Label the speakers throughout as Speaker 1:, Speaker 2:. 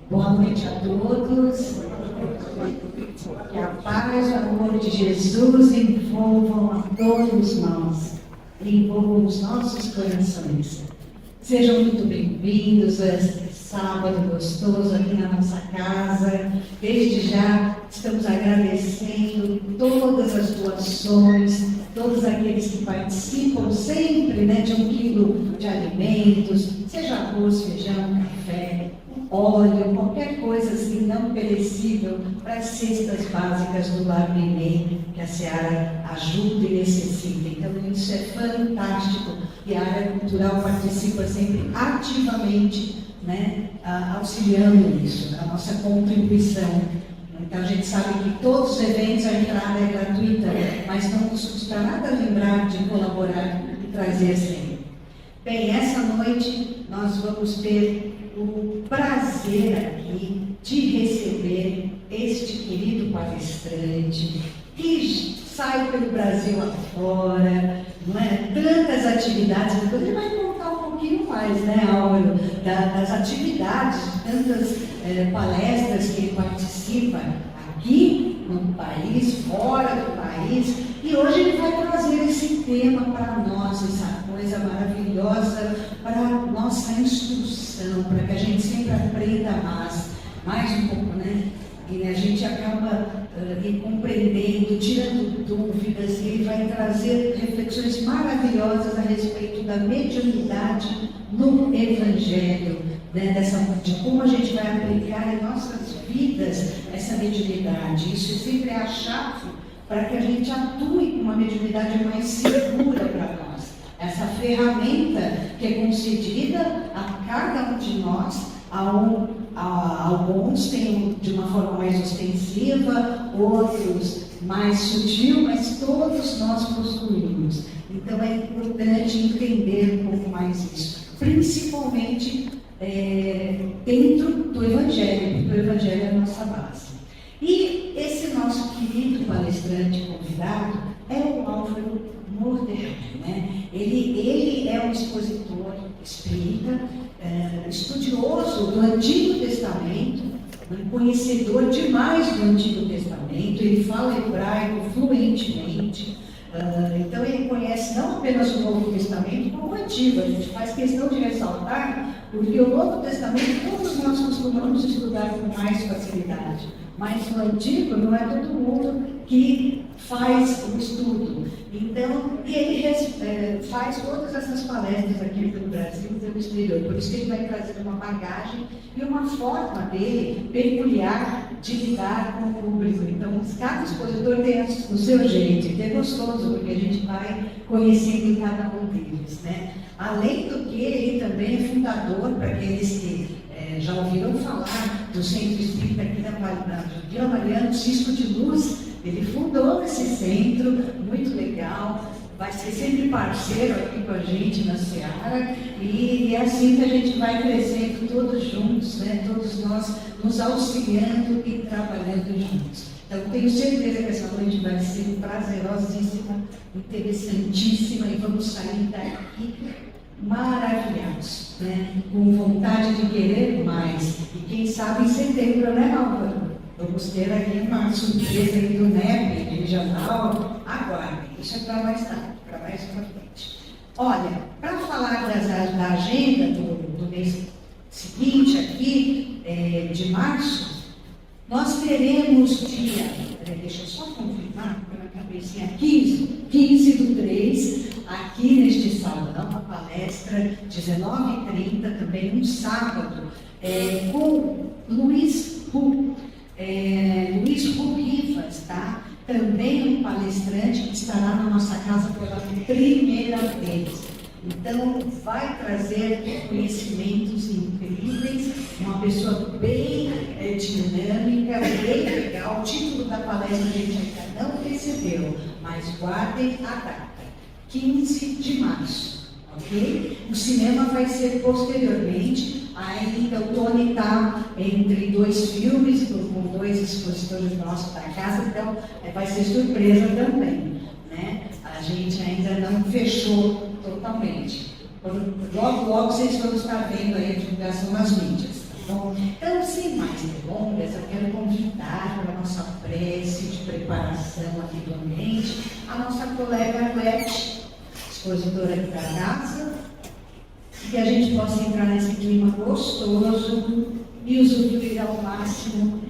Speaker 1: Boa noite a todos. Que a paz e o amor de Jesus envolvam a todos nós, envolvam os nossos corações. Sejam muito bem-vindos a este sábado gostoso aqui na nossa casa. Desde já estamos agradecendo todas as doações, todos aqueles que participam sempre, de 1 quilo de alimentos, seja arroz, feijão, café, óleo, qualquer coisa assim não perecível para as cestas básicas do Lar Neném, que a Seara ajuda e necessita. Então isso é fantástico e a área cultural participa sempre ativamente, auxiliando nisso, a nossa contribuição. Então a gente sabe que todos os eventos a entrada é gratuita, mas não nos custa nada lembrar de colaborar e trazer sempre. Bem, essa noite nós vamos ter o prazer aqui de receber este querido palestrante que sai pelo Brasil afora, tantas atividades. Depois ele vai contar um pouquinho mais, Álvaro, das atividades, tantas palestras que ele participa aqui no país, fora do país, e hoje ele vai trazer esse tema para nós, essa coisa maravilhosa para a nossa instrução, para que a gente sempre aprenda mais um pouco, E a gente acaba compreendendo, tirando dúvidas, e ele vai trazer reflexões maravilhosas a respeito da mediunidade no Evangelho, de como a gente vai aplicar em nossas vidas essa mediunidade. Isso sempre é a chave para que a gente atue com uma mediunidade mais segura para nós. Essa ferramenta que é concedida a cada um de nós, alguns têm de uma forma mais ostensiva, outros mais sutil, mas todos nós possuímos. Então é importante entender um pouco mais isso, principalmente dentro do Evangelho, porque o Evangelho é a nossa base. E esse nosso querido palestrante convidado é o Álvaro Mordecai, Ele é um expositor espírita, estudioso do Antigo Testamento, conhecedor demais do Antigo Testamento. Ele fala hebraico fluentemente, então ele conhece não apenas o Novo Testamento, como o Antigo. A gente faz questão de ressaltar, porque o Novo Testamento todos nós costumamos estudar com mais facilidade, mas no Antigo não é todo mundo que faz o estudo. Então, ele faz todas essas palestras aqui pelo Brasil e pelo exterior. Por isso que ele vai trazer uma bagagem e uma forma dele peculiar de lidar com o público. Então, cada expositor tem o seu jeito, e é gostoso, porque a gente vai conhecendo cada um deles, Além do que, ele também é fundador, para aqueles que já ouviram falar do Centro Espírita aqui na Vila Mariana, Cisco de Luz. Ele fundou esse centro, muito legal, vai ser sempre parceiro aqui com a gente na Seara, e é assim que a gente vai crescendo todos juntos, todos nós nos auxiliando e trabalhando juntos. Então, tenho certeza que essa noite vai ser prazerosíssima, interessantíssima, e vamos sair daqui maravilhados, com vontade de querer mais. E quem sabe em setembro, Álvaro? Vamos ter aqui uma surpresa aí do NEP, regional. Aguardem, isso é para mais tarde, para mais para frente. Olha, para falar da agenda do mês seguinte aqui, de março, nós teremos dia, deixa eu só confirmar, para a cabecinha, 15/3, aqui neste salão, uma palestra, 19h30, também um sábado, com Luiz Hu. Luiz Hu Rivas, também um palestrante que estará na nossa casa pela primeira vez. Então, vai trazer conhecimentos incríveis, uma pessoa bem dinâmica, bem legal. O título da palestra a gente ainda não recebeu, mas guardem a data, 15 de março, ok? O cinema vai ser posteriormente. Ainda o Tony está entre 2 filmes, com 2 expositores nossos da casa, então vai ser surpresa também, A gente ainda não fechou totalmente. Logo vocês vão estar vendo aí a divulgação nas mídias, tá bom? Então, se sem mais delongas, eu quero convidar para a nossa prece de preparação aqui do ambiente a nossa colega Arlete, expositora aqui da casa, que a gente possa entrar nesse clima gostoso e usufruir ao máximo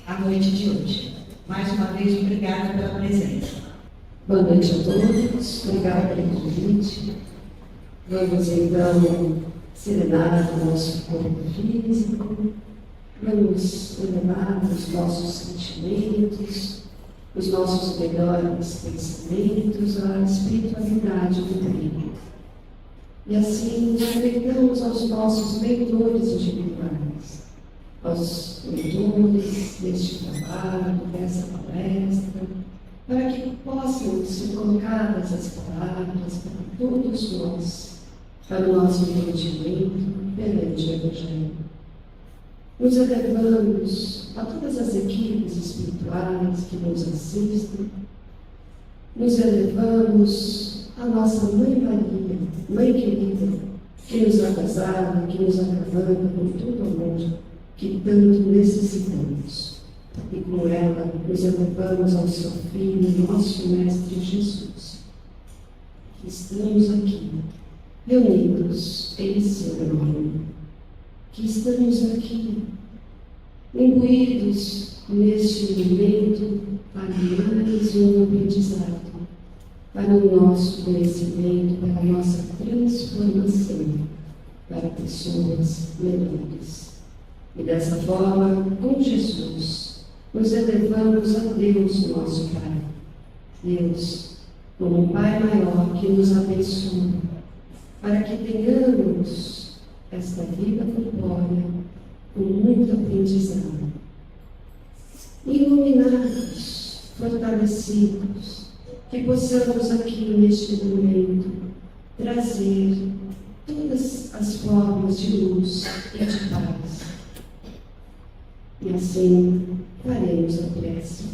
Speaker 1: a noite de hoje. Mais uma vez, obrigada pela presença.
Speaker 2: Boa noite a todos, obrigada pelo convite. Vamos então serenar o nosso corpo físico, vamos elevar os nossos sentimentos, os nossos melhores pensamentos à espiritualidade do bem. E assim nos conectamos aos nossos mentores individuais, aos mentores deste trabalho, dessa palestra, para que possam ser colocadas as palavras para todos nós, para o nosso entendimento perante o Evangelho. Nos elevamos a todas as equipes espirituais que nos assistem, nos elevamos à nossa Mãe Maria, Mãe querida, que nos agasalha, que nos acalanta com todo amor que tanto necessitamos. E com ela nos elevamos ao seu Filho, nosso Mestre Jesus, que estamos aqui, reunidos em seu nome, que estamos aqui, imbuídos neste momento para mais um aprendizado, para o nosso conhecimento, para a nossa transformação, para pessoas melhores. E dessa forma, com Jesus, nos elevamos a Deus, nosso Pai. Deus, como um Pai maior que nos abençoa, para que tenhamos esta vida corpórea com muito aprendizado. Iluminados, fortalecidos, que possamos aqui neste momento trazer todas as formas de luz e de paz. E assim faremos a prece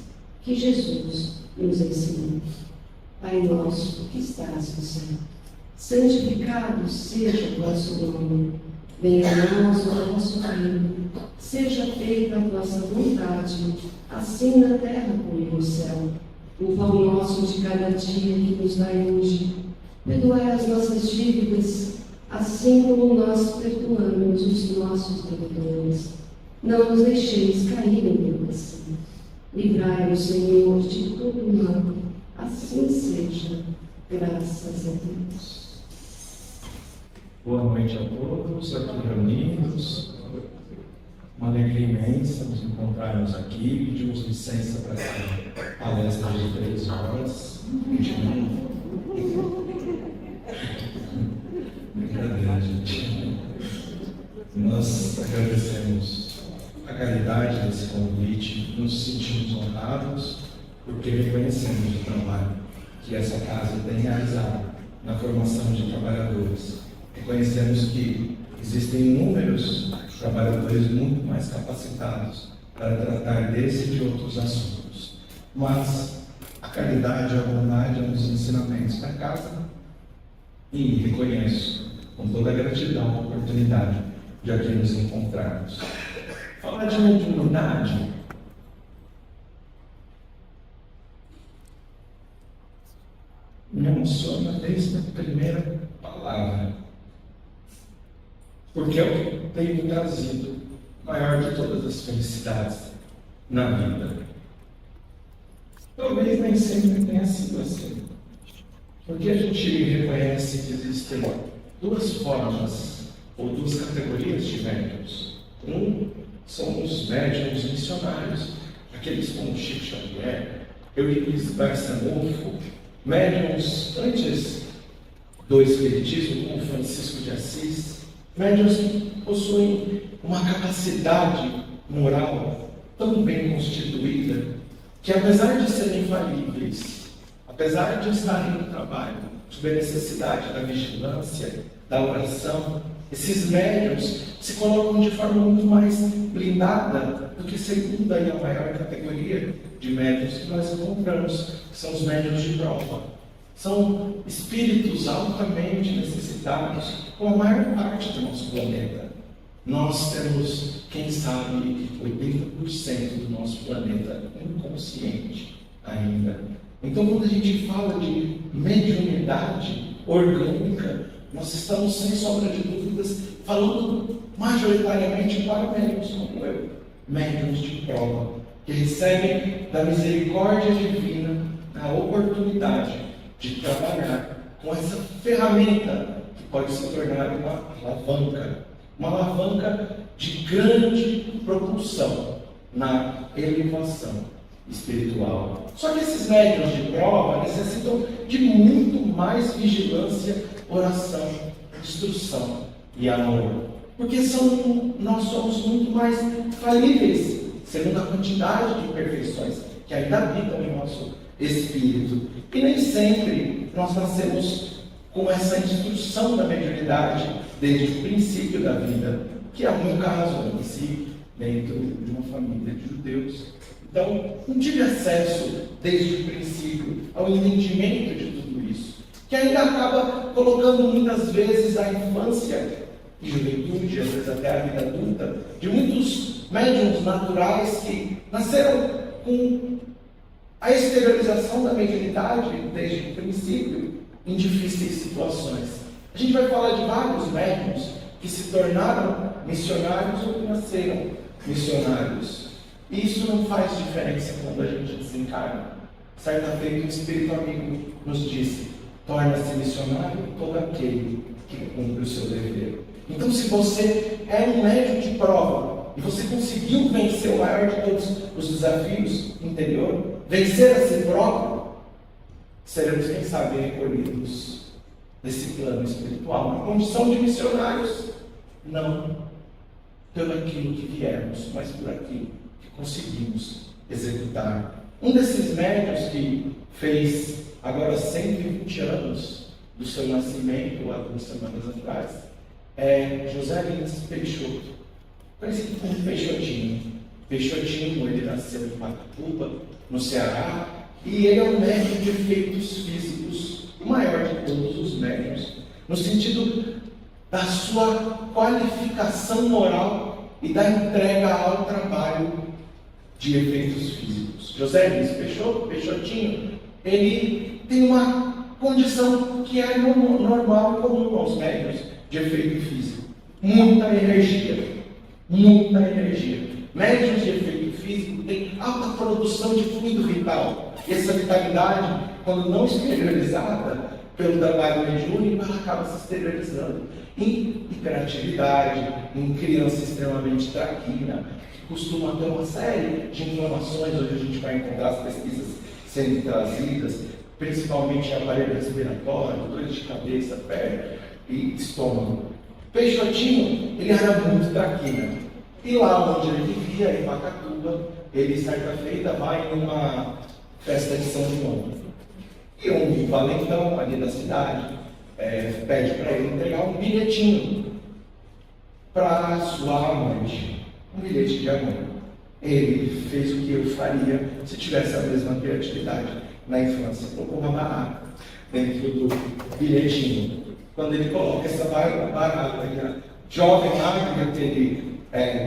Speaker 2: que Jesus nos ensinou. Pai nosso que estás no céu, santificado seja o vosso nome. Venha a nós o vosso reino. Seja feita a vossa vontade, assim na terra como no céu. O pão nosso de cada dia que nos dai hoje. Perdoai as nossas dívidas, assim como nós perdoamos os nossos devedores. Não nos deixeis cair em tentação. Livrai-nos, Senhor, de todo mal. Assim seja. Graças a Deus.
Speaker 3: Boa noite a todos aqui reunidos. Uma alegria imensa nos encontrarmos aqui. Pedimos licença para essa palestra de 3 horas. Brincadeira, gente. Nós agradecemos a caridade desse convite, nos sentimos honrados porque reconhecemos o trabalho que essa casa tem realizado na formação de trabalhadores. Reconhecemos que existem inúmeros trabalhadores muito mais capacitados para tratar desse e de outros assuntos. Mas a caridade e a bondade são os ensinamentos da casa e reconheço com toda a gratidão a oportunidade de aqui nos encontrarmos. Falar de mediunidade me emociona desde a primeira palavra, porque é o que tem me trazido a maior de todas as felicidades na vida. Talvez nem sempre tenha sido assim, porque a gente reconhece que existem 2 formas ou 2 categorias de médiuns. São os médiuns missionários, aqueles como Chico Xavier, Eurípides Barçanufo, médiuns antes do espiritismo, como Francisco de Assis, médiuns que possuem uma capacidade moral tão bem constituída, que apesar de serem falíveis, apesar de estarem no trabalho, sob a necessidade da vigilância, da oração, esses médiuns se colocam de forma muito mais blindada do que a segunda e a maior categoria de médiuns que nós encontramos, que são os médiuns de prova. São espíritos altamente necessitados, como a maior parte do nosso planeta. Nós temos, quem sabe, 80% do nosso planeta inconsciente ainda. Então, quando a gente fala de mediunidade orgânica, nós estamos, sem sombra de dúvidas, falando majoritariamente para médiuns como eu, médiuns de prova, que recebem da misericórdia divina a oportunidade de trabalhar com essa ferramenta que pode se tornar uma alavanca de grande propulsão na elevação espiritual. Só que esses médiuns de prova necessitam de muito mais vigilância, oração, instrução e amor. Porque nós somos muito mais falíveis, segundo a quantidade de imperfeições que ainda habitam em nosso espírito. E nem sempre nós nascemos com essa instrução da mediunidade desde o princípio da vida, que é o meu caso, eu nasci dentro de uma família de judeus. Então, não tive acesso desde o princípio ao entendimento de tudo isso, que ainda acaba colocando muitas vezes a infância e juventude, às vezes até a vida adulta, de muitos médiuns naturais que nasceram com a exteriorização da mediunidade desde o princípio em difíceis situações. A gente vai falar de vários médiuns que se tornaram missionários ou que nasceram missionários. E isso não faz diferença quando a gente desencarna. Certa feita, um espírito amigo nos disse: torna-se missionário todo aquele que cumpre o seu dever. Então, se você é um médium de prova e você conseguiu vencer o maior de todos os desafios interior, vencer a si próprio, seremos, quem sabe, recolhidos desse plano espiritual, na condição de missionários, não pelo aquilo que viemos, mas por aquilo que conseguimos executar. Um desses médiuns que fez agora 120 anos do seu nascimento, há 2 semanas atrás, é José Lins Peixoto, conhecido como Peixotinho. Peixotinho, ele nasceu em Patapuba, no Ceará, e ele é um médium de efeitos físicos, o maior de todos os médiuns, no sentido da sua qualificação moral e da entrega ao trabalho de efeitos físicos. José Lins Peixotinho, ele tem uma condição que é normal e comum aos médiuns de efeito físico. Muita energia. Médiuns de efeito físico têm alta produção de fluido vital. E essa vitalidade, quando não exteriorizada pelo trabalho mediúnico, ela acaba se exteriorizando em hiperatividade, em criança extremamente traquina, que costuma ter uma série de inflamações. Hoje a gente vai encontrar as pesquisas sendo trazidas, principalmente em aparelho respiratório, dores de cabeça, perna e estômago. Peixotinho, ele era muito traquina. E lá onde ele vivia, em Pacatuba, ele, certa feita, vai em uma festa de São João. E um valentão ali da cidade pede para ele entregar um bilhetinho para sua amante. Um bilhete de amor. Ele fez o que eu faria se tivesse a mesma criatividade na infância. Colocou uma barata dentro do bilhetinho. Quando ele coloca essa barata, a jovem abre aquele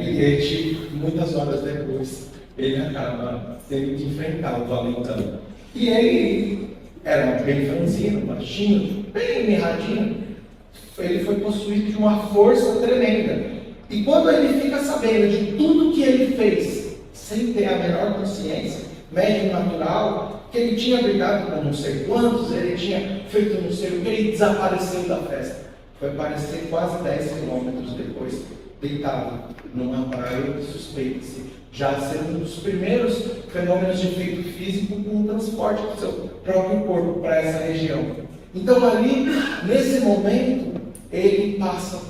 Speaker 3: bilhete, muitas horas depois ele acaba tendo que enfrentar o valentão. E ele era bem franzino, baixinho, bem mirradinho. Ele foi possuído de uma força tremenda. E quando ele fica sabendo de tudo que ele fez, sem ter a menor consciência, médium natural, que ele tinha brigado com não sei quantos, ele tinha feito não sei o que, ele desapareceu da festa. Foi aparecer quase 10 quilômetros depois, deitado numa praia, suspeita-se já ser um dos primeiros fenômenos de efeito físico com o transporte do seu próprio corpo para essa região. Então ali, nesse momento, ele passa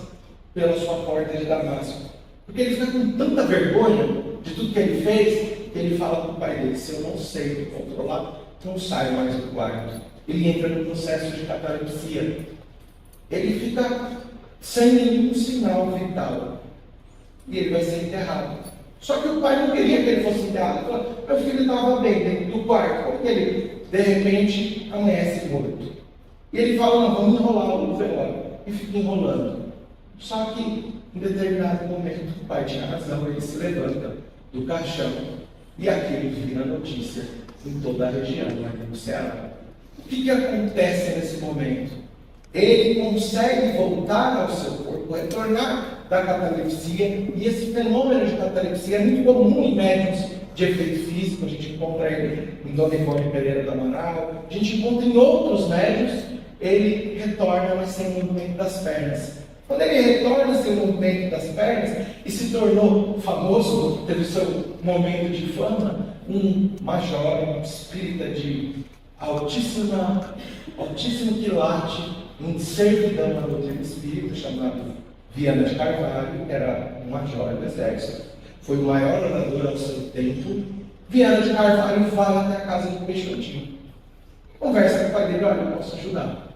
Speaker 3: pela sua porta de Damasco. Porque ele fica com tanta vergonha de tudo que ele fez, que ele fala para o pai dele: se eu não sei me controlar, não saio mais do quarto. Ele entra no processo de catalepsia. Ele fica sem nenhum sinal vital. E ele vai ser enterrado. Só que o pai não queria que ele fosse enterrado. Ele falou: meu filho estava bem dentro do quarto. Como que ele, de repente, amanhece morto? E ele fala: não, vamos enrolar o velório. E fica enrolando. Só que em determinado momento, o pai tinha razão, ele se levanta do caixão e aquilo vira notícia em toda a região, aqui no Ceará. O que acontece nesse momento? Ele consegue voltar ao seu corpo, retornar da catalepsia, e esse fenômeno de catalepsia é muito comum em médiuns de efeito físico. A gente encontra ele em Dona Ivone Pereira do Amaral, a gente encontra em outros médiuns. Ele retorna, mas sem movimento das pernas. Quando ele retorna sem movimento das pernas e se tornou famoso, teve seu momento de fama, um major, um espírita de altíssimo quilate, um servidão na doutrina espírita, chamado Viana de Carvalho, que era um major do exército, foi o maior orador ao seu tempo. Viana de Carvalho vai até a casa do Peixotinho, conversa com o pai dele: olha, eu posso ajudar.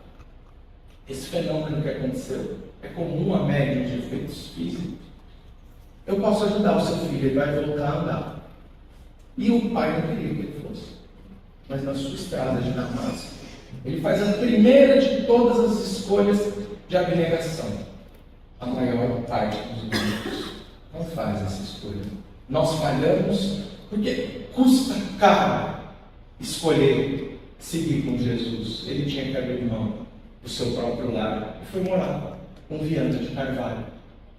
Speaker 3: Esse fenômeno que aconteceu é comum a médium de efeitos físicos. Eu posso ajudar o seu filho, ele vai voltar a andar. E o pai não queria que ele fosse. Mas na sua estrada de Damasco, ele faz a primeira de todas as escolhas de abnegação. A maior parte dos humanos não faz essa escolha. Nós falhamos porque custa caro escolher seguir com Jesus. Ele tinha que abrir mão do seu próprio lar e foi morar com Viana de Carvalho,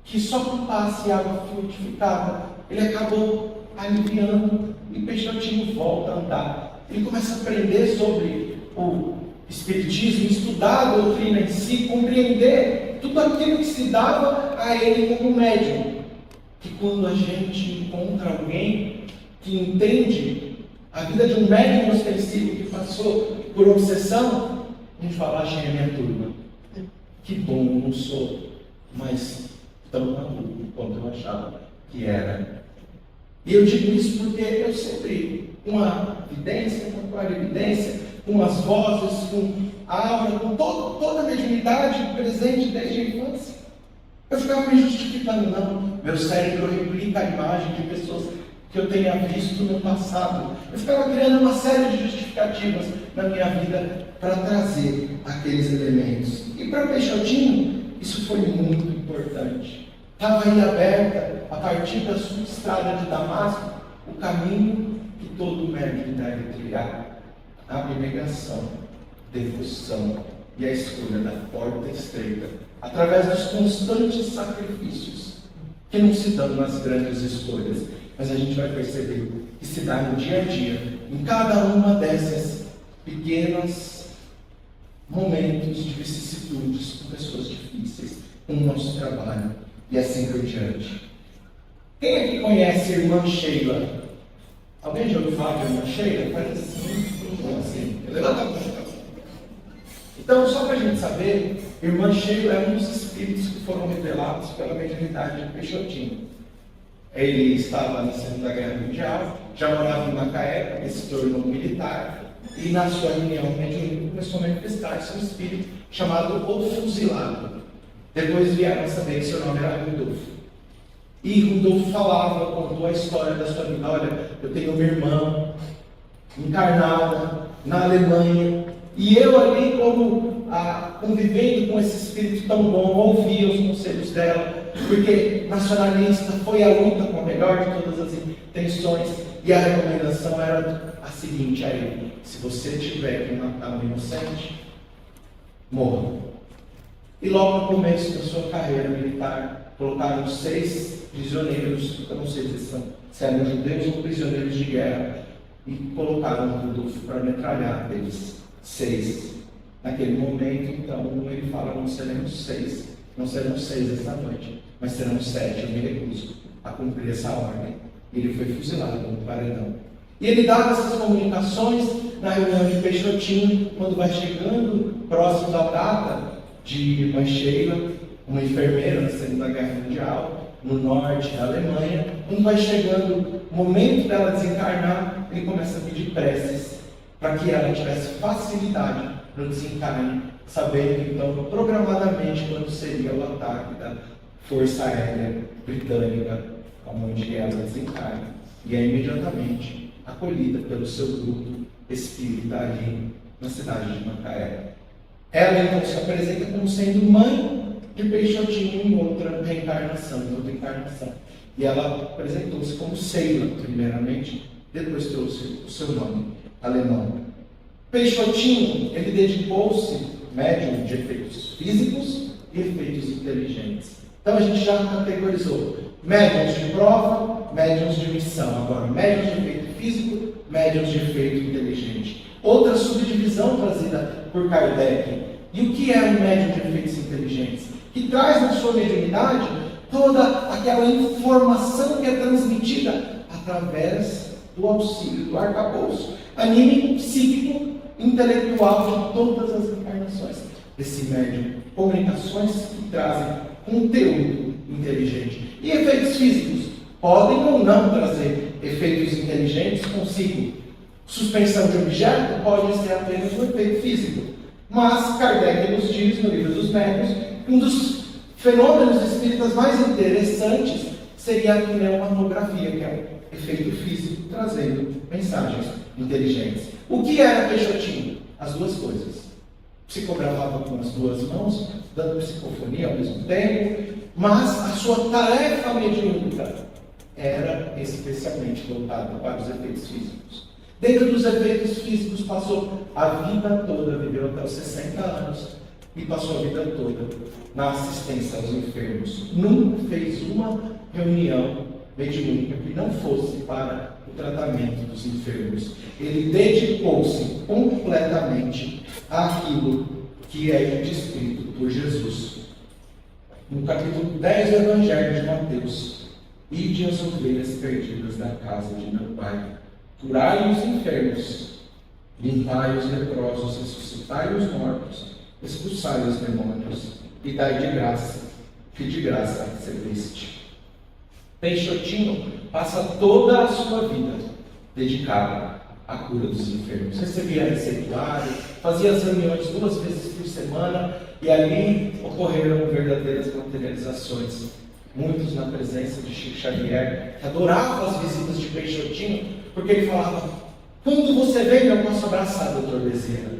Speaker 3: que só com passe e água frutificada ele acabou aliviando, e Peixotinho volta a andar. Ele começa a aprender sobre o Espiritismo, estudar a doutrina em si, compreender tudo aquilo que se dava a ele como médium. Que quando a gente encontra alguém que entende a vida de um médium ostensivo que passou por obsessão, a gente fala: achei a minha turma. Que bom, eu não sou mais tão maluco quanto eu achava que era. E eu digo isso porque eu sempre, com a vidência, com a clarividência, com as vozes, com a aura, com toda a mediunidade presente desde a infância, eu ficava me justificando: não, meu cérebro replica a imagem de pessoas que eu tenha visto no passado. Eu ficava criando uma série de justificativas na minha vida para trazer aqueles elementos. E para Peixotinho, isso foi muito importante. Estava aí aberta, a partir da sua estrada de Damasco, o caminho que todo médium deve trilhar: a abnegação, devoção e a escolha da porta estreita, através dos constantes sacrifícios, que não se dão nas grandes escolhas, mas a gente vai perceber que se dá no dia a dia, em cada uma dessas pequenas momentos de vicissitudes com pessoas difíceis, com o nosso trabalho e assim por diante. Quem aqui conhece a irmã Sheila? Alguém já ouviu falar de irmã Sheila? Faz assim. Levanta a mão. Então, só para a gente saber, irmã Sheila é um dos espíritos que foram revelados pela mediunidade de Peixotinho. Ele estava na Segunda Guerra Mundial, já morava em Macaé, porque se tornou militar, e na sua reunião mediúnica começou a manifestar-se um espírito chamado O Fuzilado. Depois vieram a saber que seu nome era Rudolfo. E Rudolfo falava, contou a história da sua vida: olha, eu tenho uma irmã encarnada na Alemanha, e eu ali, como convivendo com esse espírito tão bom, ouvia os conselhos dela, porque nacionalista, foi a luta com a melhor de todas as intenções, e a recomendação era a seguinte a ele: se você tiver que matar um inocente, morra. E logo no começo da sua carreira militar, colocaram 6 prisioneiros, eu não sei se eram judeus ou prisioneiros de guerra, e colocaram o Rudolfo para metralhar deles 6. Naquele momento, então, ele fala: não seremos 6, não serão 6 esta noite, mas serão 7, eu me recuso a cumprir essa ordem. Ele foi fuzilado no paredão. E ele dava essas comunicações na reunião de Peixotinho, quando vai chegando próximo da data de irmã Sheila, uma enfermeira na Segunda Guerra Mundial, no norte da Alemanha. Quando vai chegando o momento dela desencarnar, ele começa a pedir preces para que ela tivesse facilidade no desencarne, sabendo então programadamente quando seria o ataque da Força Aérea Britânica, onde ela desencarna, e é imediatamente acolhida pelo seu grupo espírita ali na cidade de Macaé. Ela então se apresenta como sendo mãe de Peixotinho em outra reencarnação, em outra encarnação. E ela apresentou-se como Seila, primeiramente, depois trouxe o seu nome alemão. Peixotinho, ele dedicou-se, médium de efeitos físicos e efeitos inteligentes. Então a gente já categorizou médiuns de prova, médiuns de missão. Agora, médiuns de efeito físico, médiuns de efeito inteligente. Outra subdivisão trazida por Kardec. E o que é um médium de efeitos inteligentes? Que traz na sua mediunidade toda aquela informação que é transmitida através do auxílio do arcabouço anímico, psíquico, intelectual de todas as encarnações. Esse médium, comunicações que trazem conteúdo inteligente. E efeitos físicos podem ou não trazer efeitos inteligentes consigo. Suspensão de objeto pode ser apenas um efeito físico. Mas Kardec nos diz no Livro dos Médiuns que um dos fenômenos espíritas mais interessantes seria a pneumatografia, que é um efeito físico trazendo mensagens inteligentes. O que era Peixotinho? As duas coisas. Psicografava com as duas mãos, dando psicofonia ao mesmo tempo, mas a sua tarefa mediúnica era especialmente voltada para os efeitos físicos. Dentro dos efeitos físicos, passou a vida toda, viveu até os 60 anos, e passou a vida toda na assistência aos enfermos. Nunca fez uma reunião mediúnica que não fosse para o tratamento dos enfermos. Ele dedicou-se completamente àquilo que é descrito por Jesus. No capítulo 10 do Evangelho de Mateus: ide as ovelhas perdidas da casa de meu Pai, curai os enfermos, limpai os leprosos, ressuscitai os mortos, expulsai os demônios, e dai de graça, que de graça recebeste. Peixotinho passa toda a sua vida dedicada à cura dos enfermos. Recebia receituário, fazia as reuniões 2 vezes por semana, e ali ocorreram verdadeiras materializações. Muitos na presença de Chico Xavier, que adorava as visitas de Peixotinho, porque ele falava: quando você vem, eu posso abraçar, doutor Bezerra.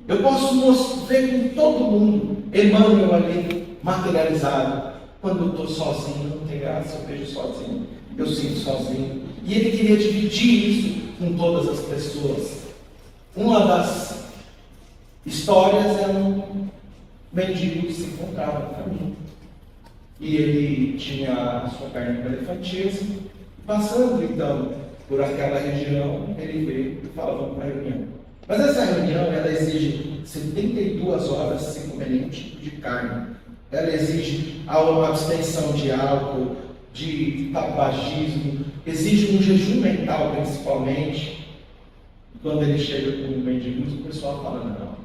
Speaker 3: Eu posso ver com todo mundo Emmanuel ali materializado. Quando eu estou sozinho, não tem graça, eu vejo sozinho, eu sinto sozinho. E ele queria dividir isso com todas as pessoas. Uma das histórias é um mendigo que se encontrava no caminho. E ele tinha a sua perna com elefantismo. Passando então por aquela região, ele veio e falou: vamos para a reunião. Mas essa reunião, ela exige 72 horas sem comer nenhum tipo de carne. Ela exige a abstenção de álcool, de tabagismo, exige um jejum mental principalmente. Quando ele chega com um mendigo, o pessoal fala: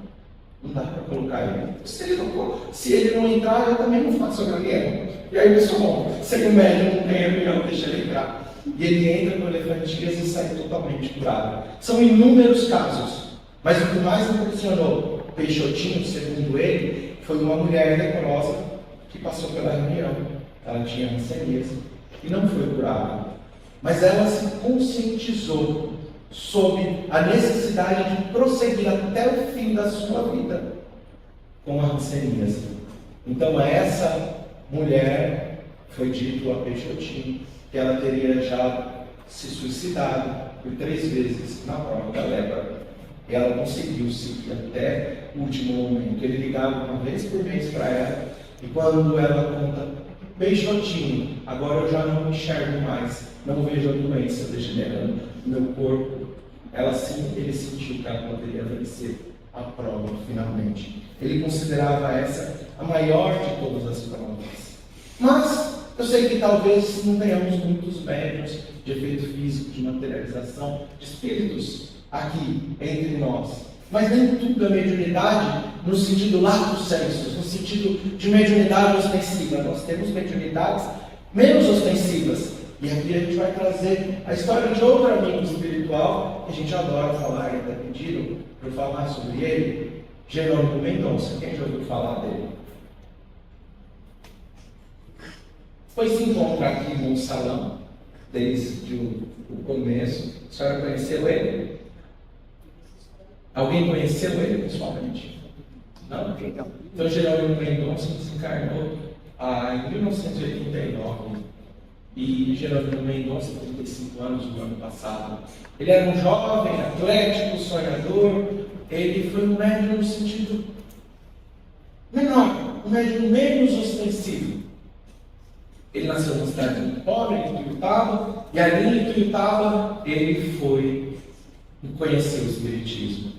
Speaker 3: não dá para colocar ele. Se ele não entrar, eu também não faço a reunião. E aí o pessoal: se o médium não tem reunião, deixa ele entrar. E ele entra com elefantias e sai totalmente curado. São inúmeros casos. Mas o que mais impressionou Peixotinho, segundo ele, foi uma mulher leprosa que passou pela reunião. Ela tinha hanseníase e não foi curada. Mas ela se conscientizou sobre a necessidade de prosseguir até o fim da sua vida com a hanseníase. Então essa mulher, foi dito a Peixotinho que ela teria já se suicidado por 3 vezes na prova da lepra. E ela conseguiu seguir até o último momento. Ele ligava uma vez por mês para ela, e quando ela conta: Peixotinho, agora eu já não enxergo mais, não vejo a doença degenerando no meu corpo. Ele sentiu que ela poderia vencer a prova finalmente. Ele considerava essa a maior de todas as provas. Mas eu sei que talvez não tenhamos muitos médiuns de efeito físico, de materialização, de espíritos aqui entre nós. Mas nem tudo é mediunidade no sentido lato sensu, no sentido de mediunidade ostensiva. Nós temos mediunidades menos ostensivas. E aqui a gente vai trazer a história de outro amigo espiritual, que a gente adora falar, e até pediram para eu falar sobre ele, Jerônimo Mendonça. Quem já ouviu falar dele? Foi se encontrar aqui no salão, desde o começo. A senhora conheceu ele? Alguém conheceu ele pessoalmente? Não? Então, Jerônimo Mendonça desencarnou em 1989. E Jerônimo Mendonça, 35 anos, no ano passado. Ele era um jovem, atlético, sonhador. Ele foi um médium no sentido menor, um médium menos ostensivo. Ele nasceu numa cidade muito pobre, em Ituiutaba, e ali em Ituiutaba ele foi conhecer o Espiritismo.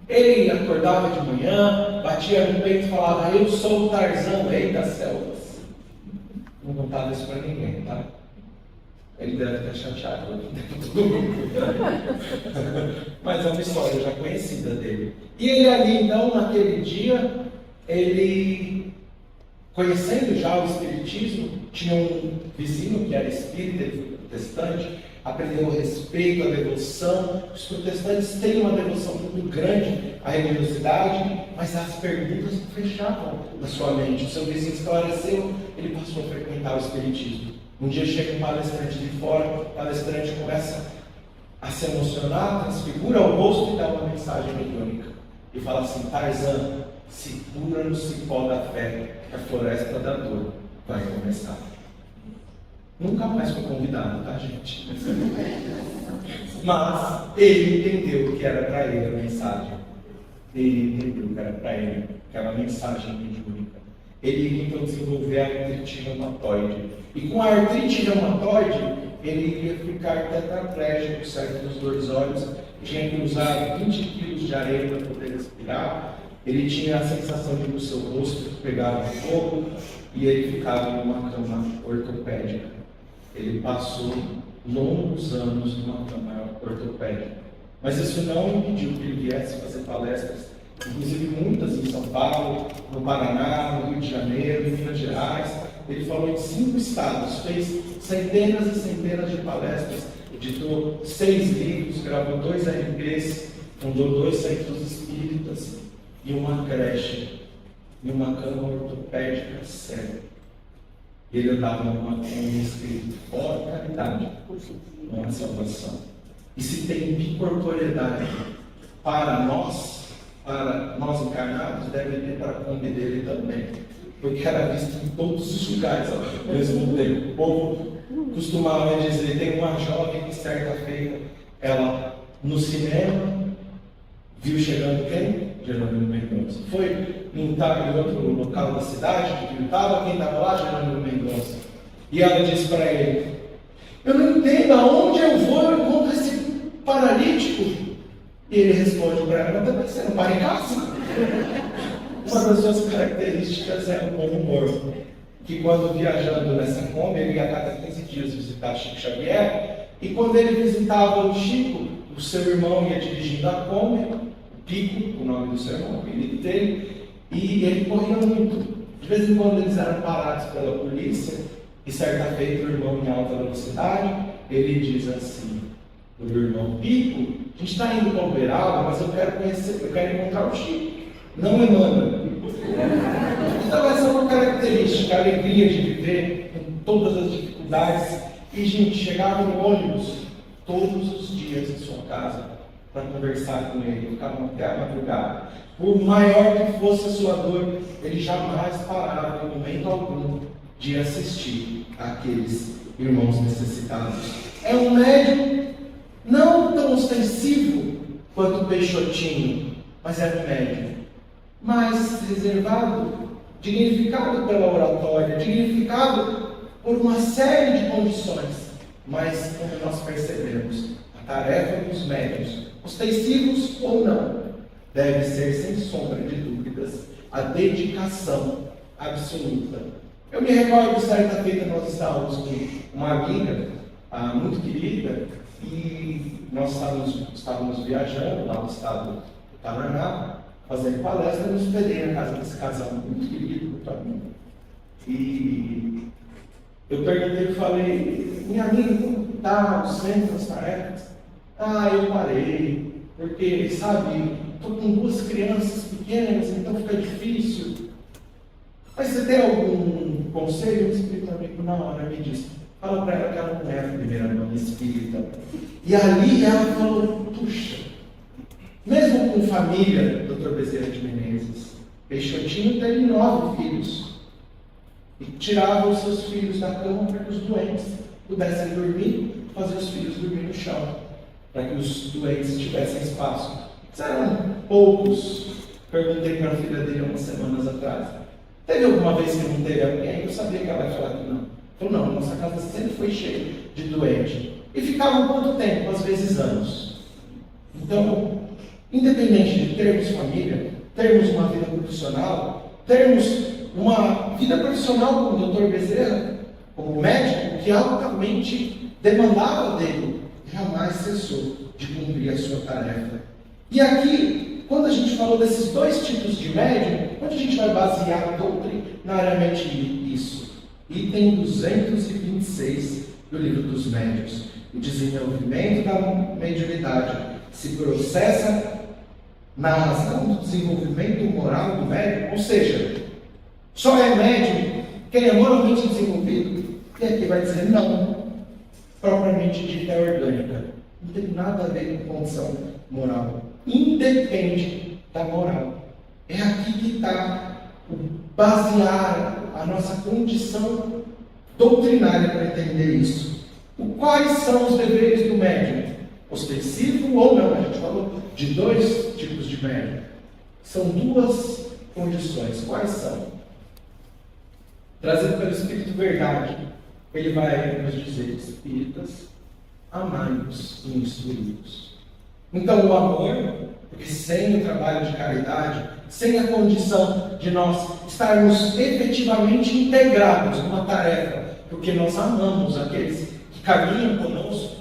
Speaker 3: Ele acordava de manhã, batia no peito e falava: eu sou o Tarzan, rei das selvas. Não contava isso para ninguém, tá? Ele deve estar chateado com todo mundo. Mas é uma história já conhecida dele. E ele ali, então, naquele dia, ele, conhecendo já o Espiritismo, tinha um vizinho que era espírita e protestante, aprendeu o respeito, a devoção. Os protestantes têm uma devoção muito grande à religiosidade, mas as perguntas não fechavam na sua mente. O seu vizinho esclareceu, ele passou a frequentar o Espiritismo. Um dia chega um palestrante de fora, o palestrante começa a se emocionar, transfigura o rosto e dá uma mensagem mediúnica. E fala assim: Tarzan, segura no cipó da fé, que a floresta da dor vai começar. Nunca mais foi convidado, tá, gente? Mas ele entendeu que era para ele a mensagem. Ele entendeu que era para ele aquela mensagem mediúnica. Ele iria então desenvolver a artrite reumatoide. E com a artrite reumatoide, ele ia ficar tetraplégico, certo, dos dois olhos. Tinha que usar 20 quilos de areia para poder respirar. Ele tinha a sensação de que o seu rosto pegava fogo e ele ficava numa cama ortopédica. Ele passou longos anos numa cama ortopédica. Mas isso não impediu que ele viesse fazer palestras, inclusive muitas em São Paulo, no Paraná, no Rio de Janeiro, em Minas Gerais. Ele falou em 5 estados, fez centenas e centenas de palestras, editou 6 livros, gravou 2 RPs, fundou 2 centros espíritas e uma creche, e uma cama ortopédica séria. Ele andava numa cama escrito: fora caridade, não há salvação. E se tem bicorporeidade para nós encarnados, deve ter para a Kombi dele também, porque era visto em todos os lugares ao mesmo tempo. O povo costumava dizer: tem uma jovem que certa feita, ela no cinema viu chegando quem? Jerônimo Mendonça. Foi em outro local da cidade, que estava, quem estava lá? Jerônimo Mendonça. E ela disse para ele: eu não entendo aonde eu vou, eu encontro esse paralítico. E ele responde para ela: mas também você não vai em casa? Uma das suas características é o bom humor. Que quando viajando nessa Kombi, ele ia a cada 15 dias visitar Chico Xavier. E quando ele visitava o Chico, o seu irmão ia dirigindo a Kombi, Pico, o nome do seu irmão, o apelido dele, e ele corria muito. De vez em quando eles eram parados pela polícia, e certa feita o irmão em alta velocidade, ele diz assim: o irmão: Pico, a gente está indo para Uberaba, mas eu quero encontrar o Chico, não Emmanuel. Então essa é uma característica, a alegria de viver com todas as dificuldades. E gente, chegava no ônibus todos os dias em sua casa para conversar com ele, ficavam até a madrugada. Por maior que fosse a sua dor, ele jamais parava em momento algum de assistir àqueles irmãos necessitados. É um médium não tão ostensivo quanto o Peixotinho, mas é um médium mais reservado, dignificado pela oratória, dignificado por uma série de condições. Mas, como nós percebemos, a tarefa dos médiuns, ostensivos ou não, deve ser, sem sombra de dúvidas, a dedicação absoluta. Eu me recordo, certa feita, nós estávamos com uma amiga muito querida, e nós estávamos viajando lá no estado do Paraná, fazendo palestra, e nos hospedei na casa desse casal muito querido para mim. E eu perguntei e falei: minha amiga, como está o centro, as tarefas? Eu parei, porque, sabe, estou com 2 crianças pequenas, então fica difícil. Mas você tem algum conselho? O espírito amigo na hora me disse: fala para ela que ela não é a primeira mão espírita. E ali ela falou: puxa, mesmo com família, Dr. Bezerra de Menezes, Peixotinho teve 9 filhos. E tirava os seus filhos da cama para que os doentes pudessem dormir, fazer os filhos dormir no chão, para que os doentes tivessem espaço. Eram poucos. Perguntei para a filha dele umas semanas atrás. Teve alguma vez que não teve alguém? Eu sabia que ela ia falar que não. Falou, não, nossa casa sempre foi cheia de doente. E ficavam quanto tempo? Às vezes anos. Então, independente de termos família, termos uma vida profissional, termos uma vida profissional como o Dr. Bezerra, como médico, que altamente demandava dele, jamais cessou de cumprir a sua tarefa. E aqui, quando a gente falou desses 2 tipos de médium, onde a gente vai basear doutrinariamente isso? Item 226 do Livro dos Médiuns. O desenvolvimento da mediunidade se processa na razão do desenvolvimento moral do médium, ou seja, só é médium quem é moralmente desenvolvido. E aqui vai dizer não, propriamente dita é orgânica. Não tem nada a ver com condição moral. Independe da moral. É aqui que está o basear a nossa condição doutrinária para entender isso. Quais são os deveres do médium? Ostensivo ou não? A gente falou de 2 tipos de médium. São 2 condições. Quais são? Trazido pelo Espírito Verdade, ele vai nos dizer: espíritas, amai-vos e instruí-vos. Então, o amor, porque sem o trabalho de caridade, sem a condição de nós estarmos efetivamente integrados numa tarefa, porque nós amamos aqueles que caminham conosco,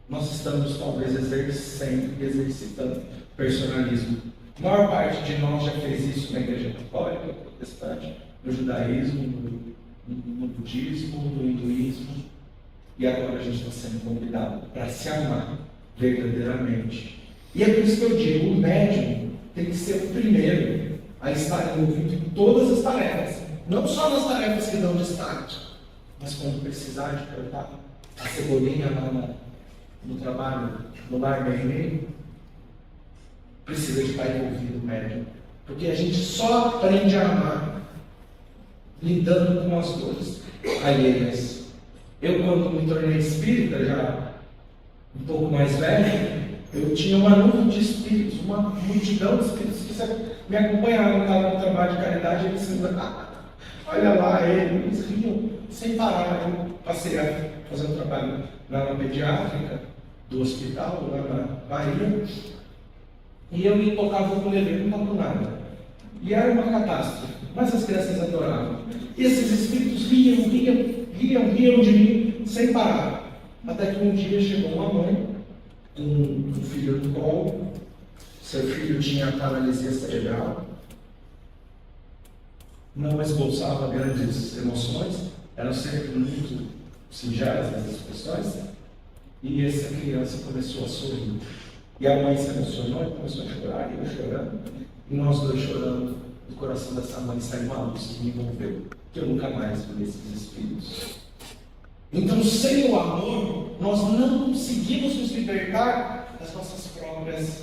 Speaker 3: nós estamos talvez exercitando personalismo. A maior parte de nós já fez isso na Igreja Católica, protestante, no judaísmo, no budismo, no hinduísmo, e agora a gente está sendo convidado para se amar verdadeiramente. E é por isso que eu digo, o médium tem que ser o primeiro a estar envolvido em todas as tarefas, não só nas tarefas que dão destaque, mas quando precisar de cortar a cebolinha lá no trabalho, no lar meio, precisa de estar envolvido o médium, porque a gente só aprende a amar lidando com as dores alheias. Eu, quando me tornei espírita, já um pouco mais velho, eu tinha uma nuvem de espíritos, uma multidão de espíritos que me acompanhavam, estava no trabalho de caridade, eles olha lá, eles riam sem parar. Eu passei a fazer um trabalho na pediátrica do hospital, lá na Bahia, e eu me tocava com o levei, não tocava nada. E era uma catástrofe, mas as crianças adoravam. E esses espíritos riam de mim sem parar. Até que um dia chegou uma mãe com um filho no colo, seu filho tinha paralisia cerebral, não esboçava grandes emoções, eram sempre muito singelas as expressões, e essa criança começou a sorrir. E a mãe se emocionou e começou a chorar, e eu chorando, e nós dois chorando. O coração dessa mãe saiu uma luz que me envolveu, que eu nunca mais vi esses espíritos. Então, sem o amor, nós não conseguimos nos libertar das nossas próprias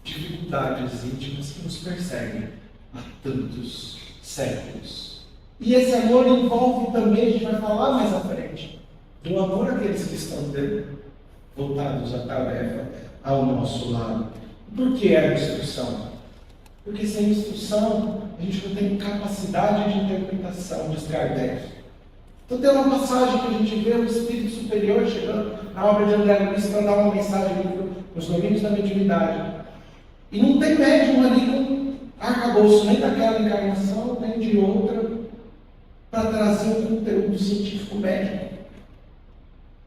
Speaker 3: dificuldades íntimas que nos perseguem há tantos séculos. E esse amor envolve também, a gente vai falar mais à frente, do amor àqueles que estão voltados à tarefa ao nosso lado. Por que é a instrução? Porque sem instrução, a gente não tem capacidade de interpretação, diz Kardec. Então tem uma passagem que a gente vê o Espírito Superior chegando na obra de André Luiz para dar uma mensagem nos domínios da mediunidade. E não tem médium ali com arcabouço nem daquela encarnação, nem de outra, para trazer um conteúdo científico médico.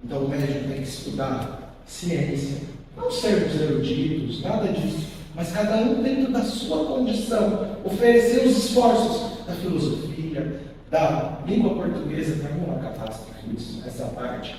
Speaker 3: Então o médium tem que estudar ciência, não sermos eruditos, nada disso, mas cada um dentro da sua condição, oferecer os esforços da filosofia, da língua portuguesa, que é uma catástrofe isso, essa parte,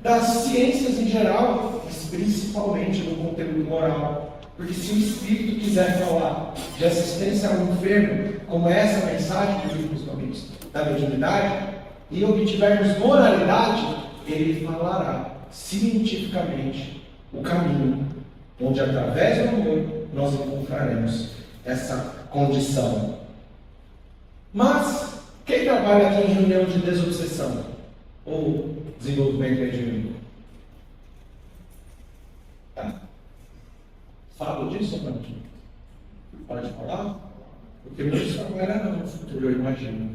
Speaker 3: das ciências em geral, mas principalmente do conteúdo moral. Porque se o Espírito quiser falar de assistência ao enfermo, como é essa mensagem que vimos nos domínios da mediunidade, e obtivermos moralidade, ele falará cientificamente o caminho, onde através do amor nós encontraremos essa condição. Mas, quem trabalha aqui em reunião de desobsessão ou desenvolvimento mediúnico? Tá. Falo disso ou não? Pode falar? Porque muitos trabalharão no futuro, eu imagino.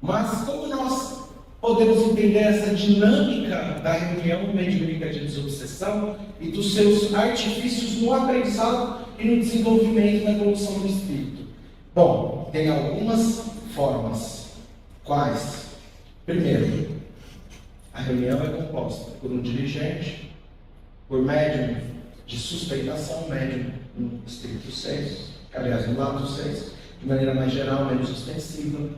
Speaker 3: Mas como nós podemos entender essa dinâmica da reunião mediúnica de desobsessão e dos seus artifícios no aprendizado e no desenvolvimento da evolução do espírito? Bom, tem algumas formas. Quais? Primeiro, a reunião é composta por um dirigente, por médium de sustentação, médium no estrito senso, aliás, no lato senso, de maneira mais geral, médium suspensiva.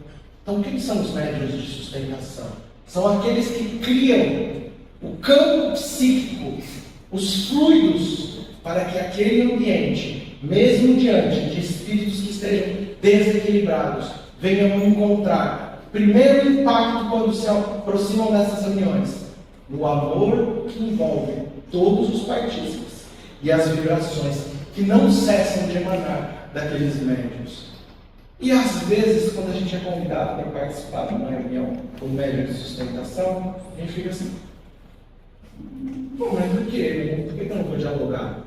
Speaker 3: Então, quem são os médiuns de sustentação? São aqueles que criam o campo psíquico, os fluidos, para que aquele ambiente, mesmo diante de espíritos que estejam desequilibrados, venham encontrar primeiro impacto quando se aproximam dessas reuniões, no amor que envolve todos os partícipes e as vibrações que não cessam de emanar daqueles médiuns. E às vezes, quando a gente é convidado para participar de uma reunião com médium de sustentação, a gente fica assim: pô, mas por quê? Por que eu não vou dialogar?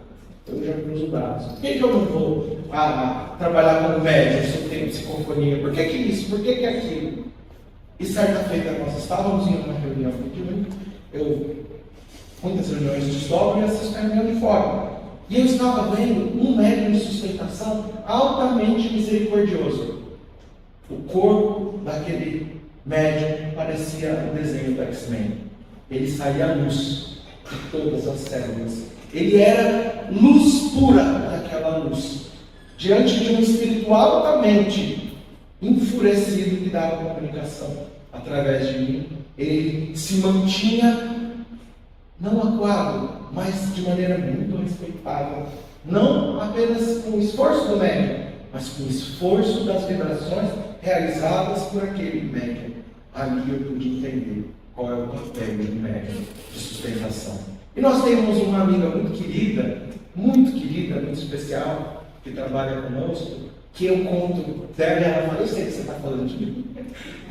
Speaker 3: Eu já cruzo os braços. Por que eu não vou trabalhar como médium se eu tenho psicofonia? Por que isso? Por que aquilo? E certa feita nós estávamos em uma reunião mediúnica, muitas reuniões desdobram e assisto a reunião de fora. E eu estava vendo um médium de sustentação altamente misericordioso. O corpo daquele médium parecia um desenho do X-Men. Ele saía luz de todas as células. Ele era luz pura daquela luz. Diante de um espírito altamente enfurecido que dava comunicação através de mim, ele se mantinha não acuado, mas de maneira muito respeitável, não apenas com o esforço do médium, mas com o esforço das vibrações realizadas por aquele médium. Ali eu pude entender qual é o papel do médium de sustentação. E nós temos uma amiga muito querida, muito especial, que trabalha conosco, que eu conto dela e ela fala: eu sei que você está falando de mim.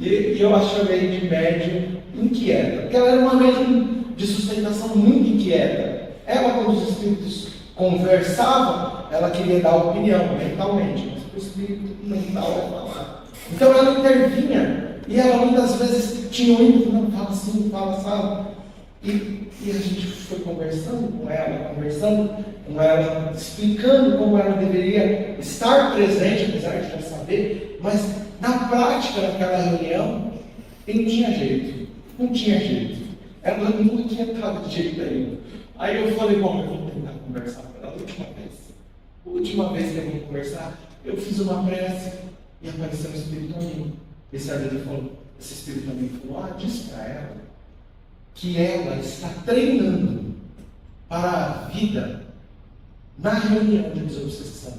Speaker 3: E eu a chamei de médium inquieta, porque ela era uma médium de sustentação muito inquieta. Ela, quando os espíritos conversavam, ela queria dar opinião mentalmente, mas o espírito mental é falar. Então ela intervinha, e ela muitas vezes tinha um ímpeto: não, fala assim, fala assado. E a gente foi conversando com ela, explicando como ela deveria estar presente, apesar de já saber, mas na prática daquela reunião, não tinha jeito. Ela não tinha estado de jeito nenhum. Aí eu falei: bom, eu vou tentar conversar com ela a última vez que eu vou conversar, eu fiz uma prece e apareceu um espírito amigo. Esse espírito amigo falou: diz para ela que ela está treinando para a vida na reunião de desobsessão.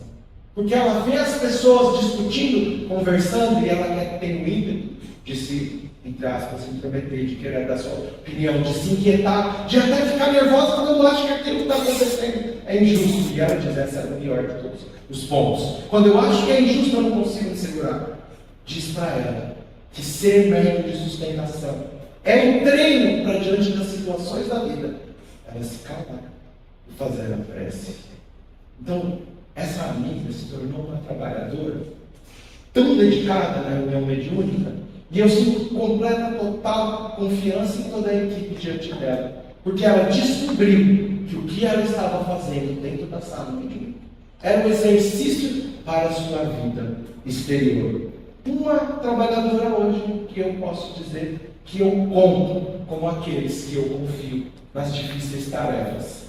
Speaker 3: Porque ela vê as pessoas discutindo, conversando, e ela quer ter o ímpeto de se, entre aspas, intrometer, de querer dar sua opinião, de se inquietar, de até ficar nervosa quando acha que aquilo que está acontecendo é injusto. E ela diz: essa é a pior de todos os pontos. Quando eu acho que é injusto, eu não consigo me segurar. Diz para ela que ser médium de sustentação é um treino para diante das situações da vida ela se calar e fazer a prece. Então, essa amiga se tornou uma trabalhadora tão dedicada na reunião mediúnica, e eu sinto completa, total confiança em toda a equipe diante dela, porque ela descobriu que o que ela estava fazendo dentro da sala mediúnica era um exercício para a sua vida exterior. Uma trabalhadora hoje que eu posso dizer que eu conto como aqueles que eu confio nas difíceis tarefas.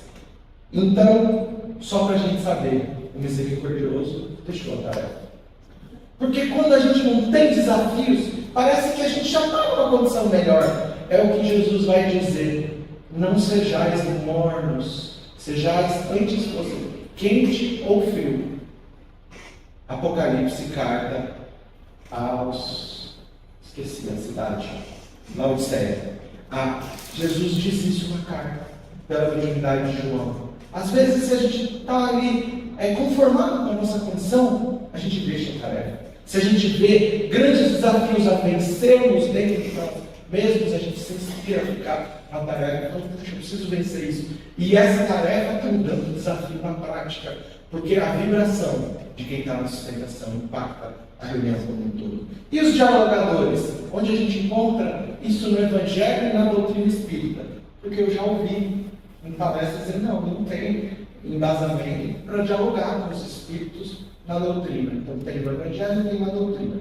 Speaker 3: Então, só para a gente saber, o misericordioso deixou a tarefa. Porque quando a gente não tem desafios, parece que a gente já está numa condição melhor. É o que Jesus vai dizer: não sejais mornos, sejais, antes fosse quente ou frio. Apocalipse, carta aos... esqueci a cidade. Laodiceia. Jesus diz isso na carta pela mediunidade de João. Às vezes, se a gente está ali conformado com a nossa condição, a gente deixa a tarefa. Se a gente vê grandes desafios a vencermos dentro de nós mesmos, a gente se inspira a ficar na tarefa. Então, puxa, eu preciso vencer isso. E essa tarefa está me dando desafio na prática, porque a vibração de quem está na sustentação impacta a reunião como um todo. E os dialogadores? Onde a gente encontra isso no Evangelho e na doutrina espírita? Porque eu já ouvi em palestras dizendo, não tem embasamento para dialogar com os espíritos na doutrina. Então tem no Evangelho e tem na doutrina.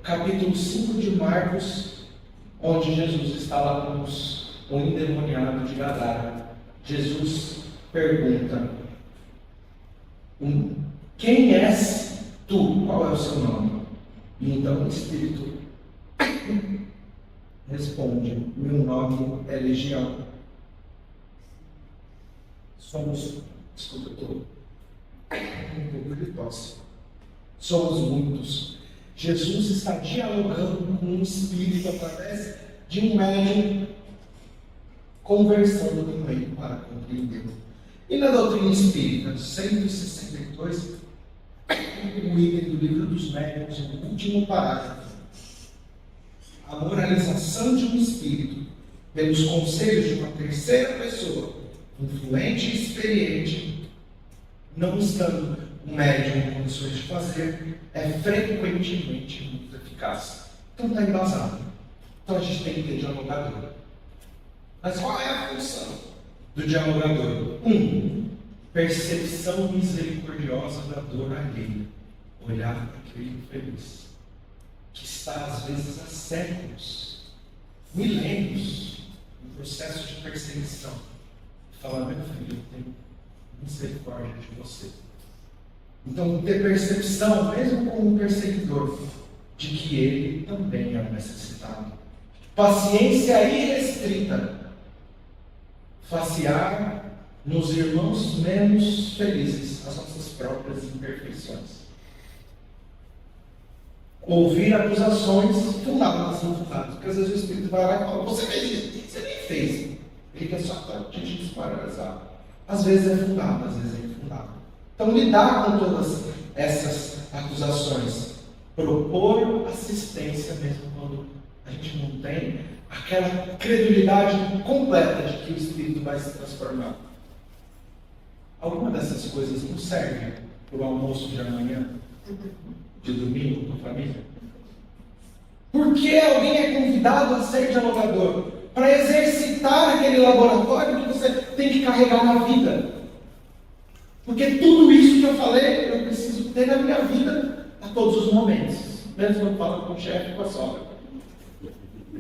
Speaker 3: Capítulo 5 de Marcos, onde Jesus está lá com o endemoniado de Gadara. Jesus pergunta, quem és tu? Qual é o seu nome? E então o Espírito responde, meu nome é Legião. Desculpa, eu estou um pouco de tosse. Somos muitos. Jesus está dialogando com um espírito através de um médium, conversando com ele para compreender. E na doutrina espírita, 162, o item do livro dos médiuns, o último parágrafo, a moralização de um espírito pelos conselhos de uma terceira pessoa, influente e experiente, não estando o médium em condições de fazer, é frequentemente muito eficaz. Então está embasado. Então a gente tem que ter dialogador. Mas qual é a função do dialogador? 1. Percepção misericordiosa da dor alheia. Olhar para aquele infeliz, que está às vezes há séculos, milênios, em processo de perseguição. Falar, meu filho, eu tenho misericórdia de você. Então, ter percepção, mesmo como um perseguidor, de que ele também é um necessitado. Paciência irrestrita. Facear nos irmãos menos felizes as nossas próprias imperfeições. Ouvir acusações fundadas ou infundadas. Porque às vezes o Espírito vai lá e fala, você fez isso, você nem fez. Ele quer só te desparalisar. Às vezes é fundado, às vezes é infundado. Então, lidar com todas essas acusações, propor assistência mesmo quando a gente não tem aquela credulidade completa de que o Espírito vai se transformar. Alguma dessas coisas não serve para o almoço de amanhã, de domingo, com a família? Por que alguém é convidado a ser dialogador? Para exercitar aquele laboratório que você tem que carregar na vida. Porque tudo isso que eu falei, eu preciso ter na minha vida a todos os momentos. Mesmo quando falo com o chefe e com a sogra.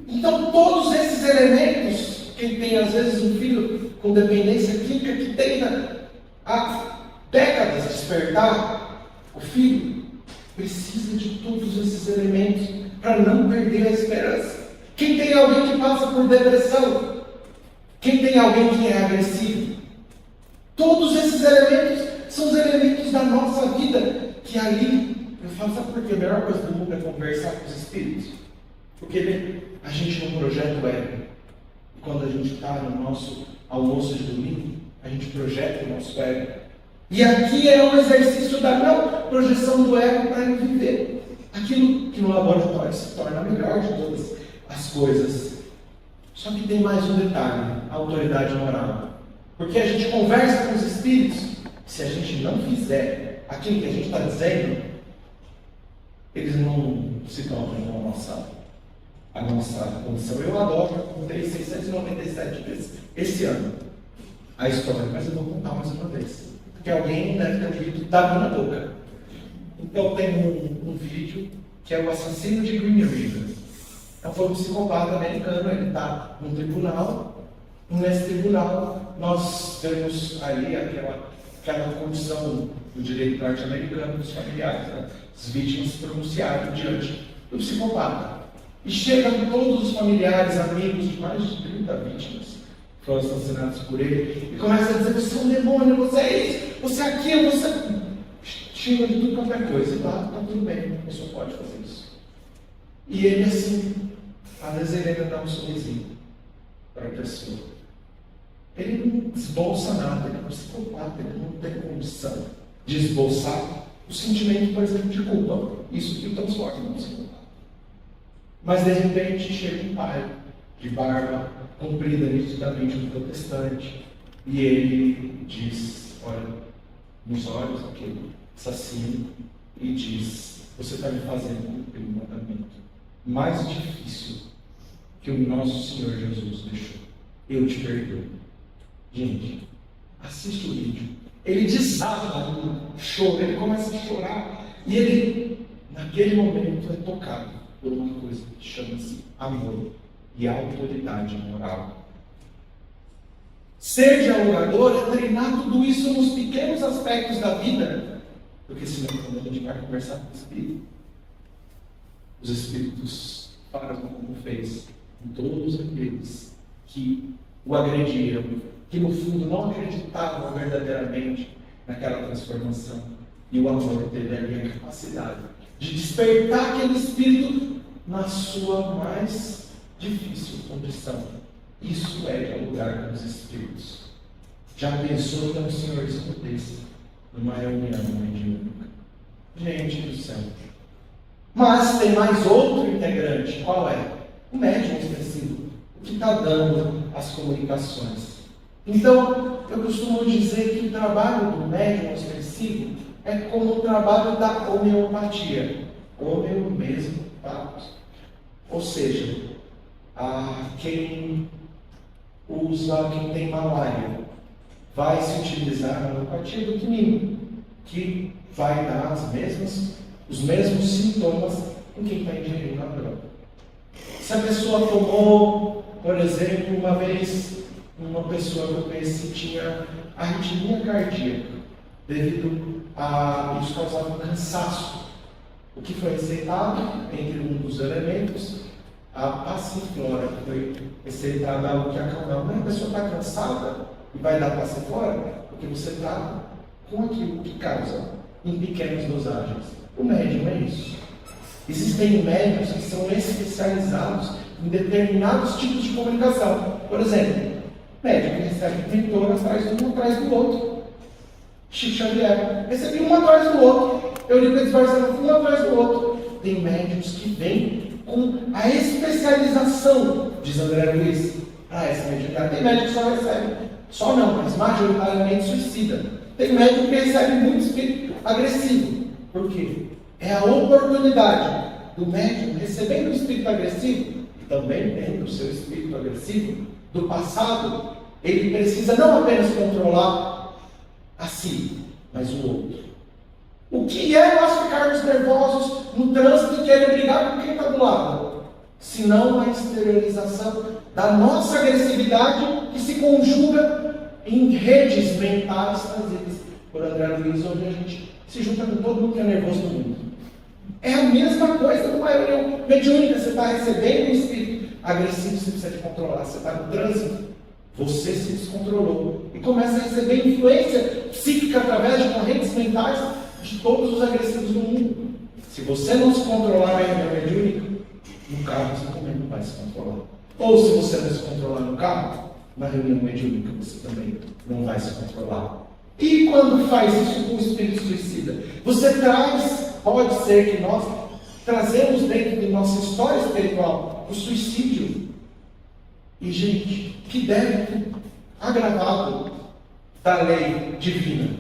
Speaker 3: Então, todos esses elementos, quem tem às vezes um filho com dependência química que tenta há décadas despertar, o filho precisa de todos esses elementos para não perder a esperança. Quem tem alguém que passa por depressão, quem tem alguém que é agressivo, todos esses elementos são os elementos da nossa vida, que ali, eu falo, sabe por quê? A melhor coisa do mundo é conversar com os espíritos. Porque a gente não projeta o ego. E quando a gente está no nosso almoço de domingo, a gente projeta o nosso ego. E aqui é um exercício da não projeção do ego para ele viver aquilo que no laboratório se torna a melhor de todas as coisas. Só que tem mais um detalhe, a autoridade moral. Porque a gente conversa com os espíritos, se a gente não fizer aquilo que a gente está dizendo, eles não se tornam a nossa condição. Eu adoro, eu contei 697 vezes esse ano a história, mas eu vou contar mais uma vez. Porque alguém deve ter ouvido dar na boca. Então tem um vídeo que é o assassino de Green River. Então foi um psicopata americano, ele está num tribunal, e nesse tribunal nós temos ali aquela condição do direito norte-americano dos familiares, né? As vítimas se pronunciaram diante do psicopata. E chegam todos os familiares, amigos de mais de 30 vítimas que foram assassinados por ele, e começa a dizer, você é um demônio, você é isso, você é aquilo, você... Xinga de tudo qualquer coisa, tá tudo bem, a pessoa pode fazer isso. E ele assim, às vezes ele ainda dá um sorrisinho para a pessoa. ele não esboça nada, ele é um psicopata, ele não tem condição de esboçar o sentimento, por exemplo, de culpa. Isso que o transforma em um psicopata. Mas de repente chega um pai de barba comprida, nitidamente um protestante, e ele diz, olha nos olhos aquele assassino, e diz: você está me fazendo cumprir um mandamento mais difícil que o nosso Senhor Jesus deixou. Eu te perdoo. Gente, assiste o vídeo. Ele desaba no choro, ele começa a chorar. E ele, naquele momento, é tocado por uma coisa que chama-se amor e autoridade moral. Ser dialogador é treinar tudo isso nos pequenos aspectos da vida, porque senão, quando a gente vai conversar com o Espírito, os Espíritos fazem como fez com todos aqueles que o agrediram, que no fundo não acreditavam verdadeiramente naquela transformação. E o amor teve ali a capacidade de despertar aquele espírito na sua mais difícil condição. Isso é dialogar com os espíritos. Já pensou ter um senhorzinho desse numa reunião mediúnica? Gente do céu. Mas tem mais outro integrante. Qual é? O médium expressivo, o que está dando as comunicações. Então, eu costumo dizer que o trabalho do médium expressivo é como o trabalho da homeopatia. Homeo mesmo, patos. Ou seja, quem tem malária vai se utilizar a homeopatia do quinino, que vai dar os mesmos sintomas em quem está ingerindo a droga. Se a pessoa tomou, por exemplo, uma vez, uma pessoa que eu conheci tinha arritmia cardíaca, devido a isso causava um cansaço. O que foi receitado, entre um dos elementos, a passiflora, que foi receitada algo que acalmava. Mas a pessoa está cansada e vai dar passiflora, porque você está com aquilo que causa em pequenas dosagens. O médium é isso. Existem médiums que são especializados em determinados tipos de comunicação. Por exemplo, médium que recebe mentor um atrás do outro. Chico Xavier recebe um atrás do outro. Eurípides Barçanufo um atrás do outro. Tem médiums que vêm com a especialização, diz André Luiz, essa mediunidade. Tem médium que só recebe, só não, mas majoritariamente suicida. Tem médium que recebe muito espírito agressivo. Por quê? É a oportunidade do médium recebendo o espírito agressivo, e também tendo o seu espírito agressivo do passado, ele precisa não apenas controlar a si, mas o outro. O que é nós ficarmos nervosos no trânsito e querer brigar com quem está do lado? Senão a exteriorização da nossa agressividade que se conjuga em redes mentais trazidas por André Luiz, onde a gente se junta com todo mundo que é nervoso no mundo. É a mesma coisa numa reunião mediúnica. Você está recebendo um espírito agressivo, você precisa de controlar. Você está no trânsito, você se descontrolou e começa a receber influência psíquica através de correntes mentais de todos os agressivos do mundo. Se você não se controlar na reunião mediúnica, no carro você também não vai se controlar. Ou se você não se controlar no carro, na reunião mediúnica você também não vai se controlar. E quando faz isso com o espírito suicida? Você pode ser que nós trazemos dentro de nossa história espiritual o suicídio. E, gente, que débito agravado da lei divina.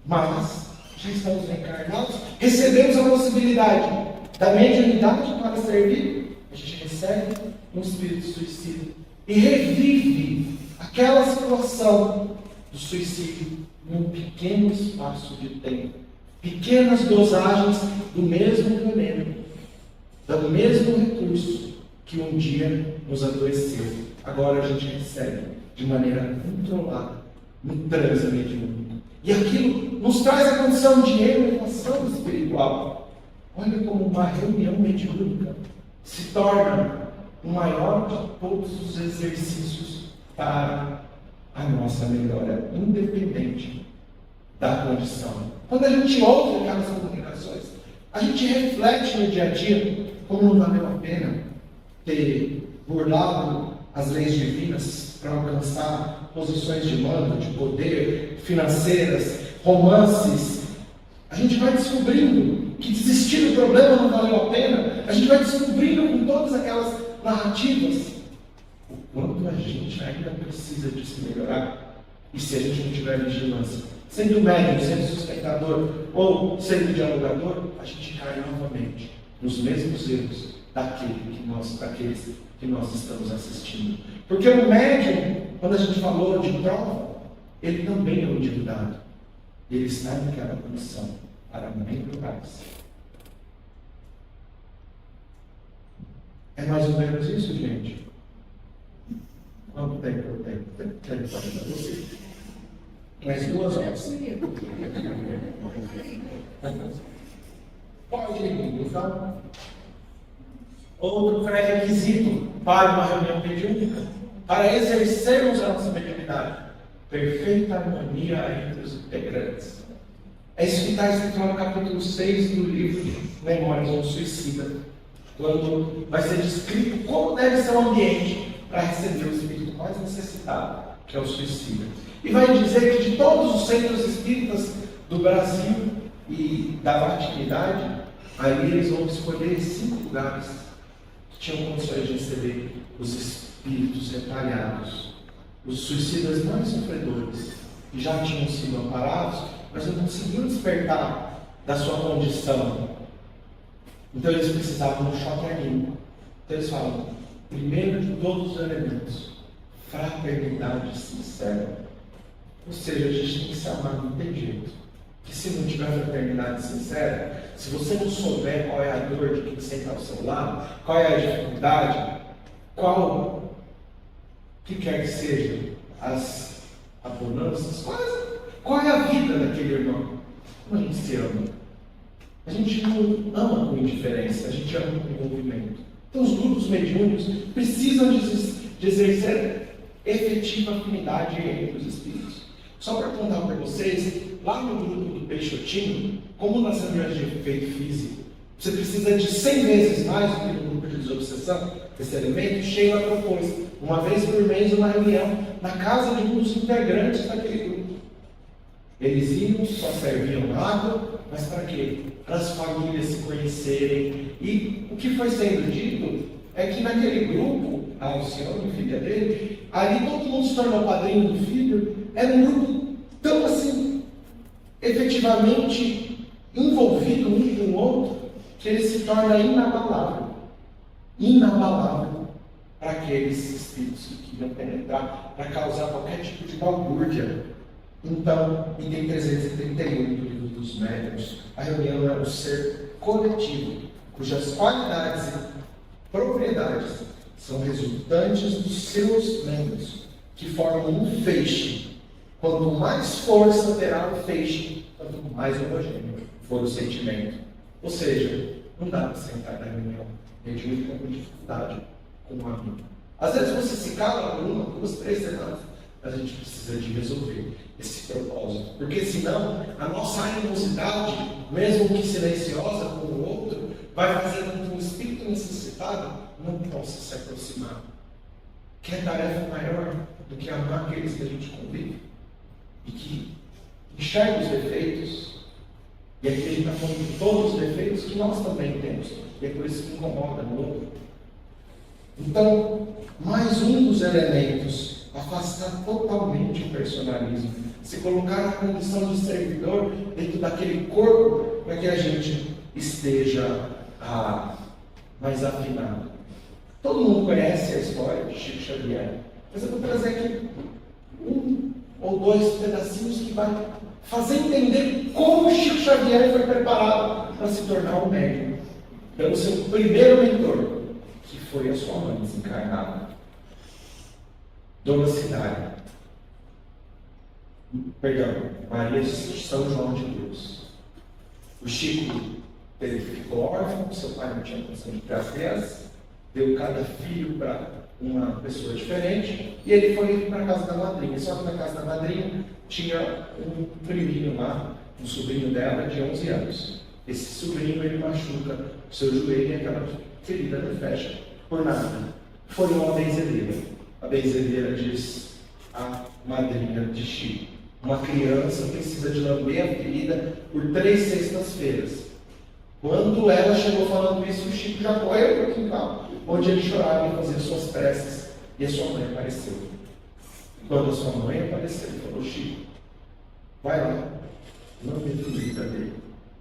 Speaker 3: Mas já estamos reencarnados, recebemos a possibilidade da mediunidade para servir. A gente recebe um espírito suicida e revive aquela situação do suicídio num pequeno espaço de tempo. Pequenas dosagens do mesmo veneno, do mesmo recurso que um dia nos adoeceu. Agora a gente recebe de maneira controlada, no transe mediúnico. E aquilo nos traz a condição de elevação espiritual. Olha como uma reunião mediúnica se torna o maior de todos os exercícios para a nossa melhora, independente da condição. Quando a gente ouve aquelas comunicações, a gente reflete no dia a dia como não valeu a pena ter burlado as leis divinas para alcançar posições de mando, de poder, financeiras, romances. A gente vai descobrindo que desistir do problema não valeu a pena. A gente vai descobrindo com todas aquelas narrativas o quanto a gente ainda precisa de se melhorar. E se a gente não tiver vigilância, sendo médium, sendo sustentador ou sendo dialogador, a gente cai novamente nos mesmos erros daqueles que nós estamos assistindo. Porque o médium, quando a gente falou de prova, ele também é um endividado. Ele está naquela condição para melhorar-se. É mais ou menos isso, gente? Quanto tempo eu tenho? Tempo para você? Mais 2 horas. Pode ir, então. Outro pré-requisito para uma reunião mediúnica, para exercermos a nossa mediunidade: perfeita harmonia entre os integrantes. É isso que está escrito lá no capítulo 6 do livro Memórias de um Suicida, quando vai ser descrito como deve ser o ambiente para receber o espírito mais necessitado, que é o suicida. E vai dizer que de todos os centros espíritas do Brasil e da atividade, ali eles vão escolher 5 lugares que tinham condições de receber os espíritos retalhados, os suicidas mais sofredores, que já tinham sido amparados, mas não conseguiam despertar da sua condição. Então eles precisavam de um choque anímico. Então eles falam: primeiro de todos os elementos, fraternidade sincera. Ou seja, a gente tem que se amar, não tem jeito. Que se não tiver fraternidade sincera, se você não souber qual é a dor de quem senta ao seu lado, qual é a dificuldade, o que quer que seja, as abonanças, qual é a vida daquele irmão? Como a gente se ama? A gente não ama com indiferença, a gente ama com envolvimento. Então os grupos mediúnicos precisam de exercer efetiva afinidade entre os espíritos. Só para contar para vocês, lá no grupo do Peixotinho, como nas reuniões de efeito físico, você precisa de 100 vezes mais do que no grupo de desobsessão. Esse elemento, Sheila propôs, uma vez por mês, uma reunião na casa de um dos integrantes daquele grupo. Eles iam, só serviam água, mas para quê? Para as famílias se conhecerem. E o que foi sendo dito é que naquele grupo, a Alcione, filha dele, ali todo mundo se tornou padrinho do filho. Era um grupo tão assim, efetivamente envolvido um com o outro, que ele se torna inabalável. Inabalável para aqueles espíritos que queriam penetrar, para causar qualquer tipo de balbúrdia. Então, item 331 do livro dos médiuns, a reunião é um ser coletivo, cujas qualidades e propriedades são resultantes dos seus membros, que formam um feixe. Quanto mais força terá o feixe, quanto mais homogêneo for o sentimento. Ou seja, não dá para sentar na reunião mediúnica com dificuldade com um amigo. Às vezes você se cala por 1, 2, 3 semanas, mas a gente precisa de resolver esse propósito. Porque senão, a nossa animosidade, mesmo que silenciosa com o outro, vai fazer com que um espírito necessitado não possa se aproximar. Que é tarefa maior do que amar aqueles que a gente convive e que enxerga os defeitos, e aqui a gente está falando de todos os defeitos que nós também temos, e é por isso que incomoda no outro. Então, mais um dos elementos, afastar totalmente o personalismo, se colocar na condição de servidor dentro daquele corpo, para que a gente esteja mais afinado. Todo mundo conhece a história de Chico Xavier, mas eu vou trazer aqui 1 ou 2 pedacinhos que vai fazer entender como Chico Xavier foi preparado para se tornar um médium pelo seu primeiro mentor, que foi a sua mãe desencarnada, Dona Cidália. Maria de São João de Deus. O Chico ficou órfão, seu pai não tinha condição de criar as crianças, deu cada filho para uma pessoa diferente, e ele foi para a casa da madrinha. Só que na casa da madrinha tinha um priminho lá, um sobrinho dela de 11 anos. Esse sobrinho, ele machuca o seu joelho e aquela ferida não fecha por nada. Foi uma benzedeira. a benzedeira diz à madrinha de Chico: uma criança precisa de lamber a ferida por 3 sextas-feiras. Quando ela chegou falando isso, o Chico já correu para o quintal, onde ele chorava e fazia suas preces, e a sua mãe apareceu. E quando a sua mãe apareceu, ele falou: Chico, vai lá, lambe a ferida dele.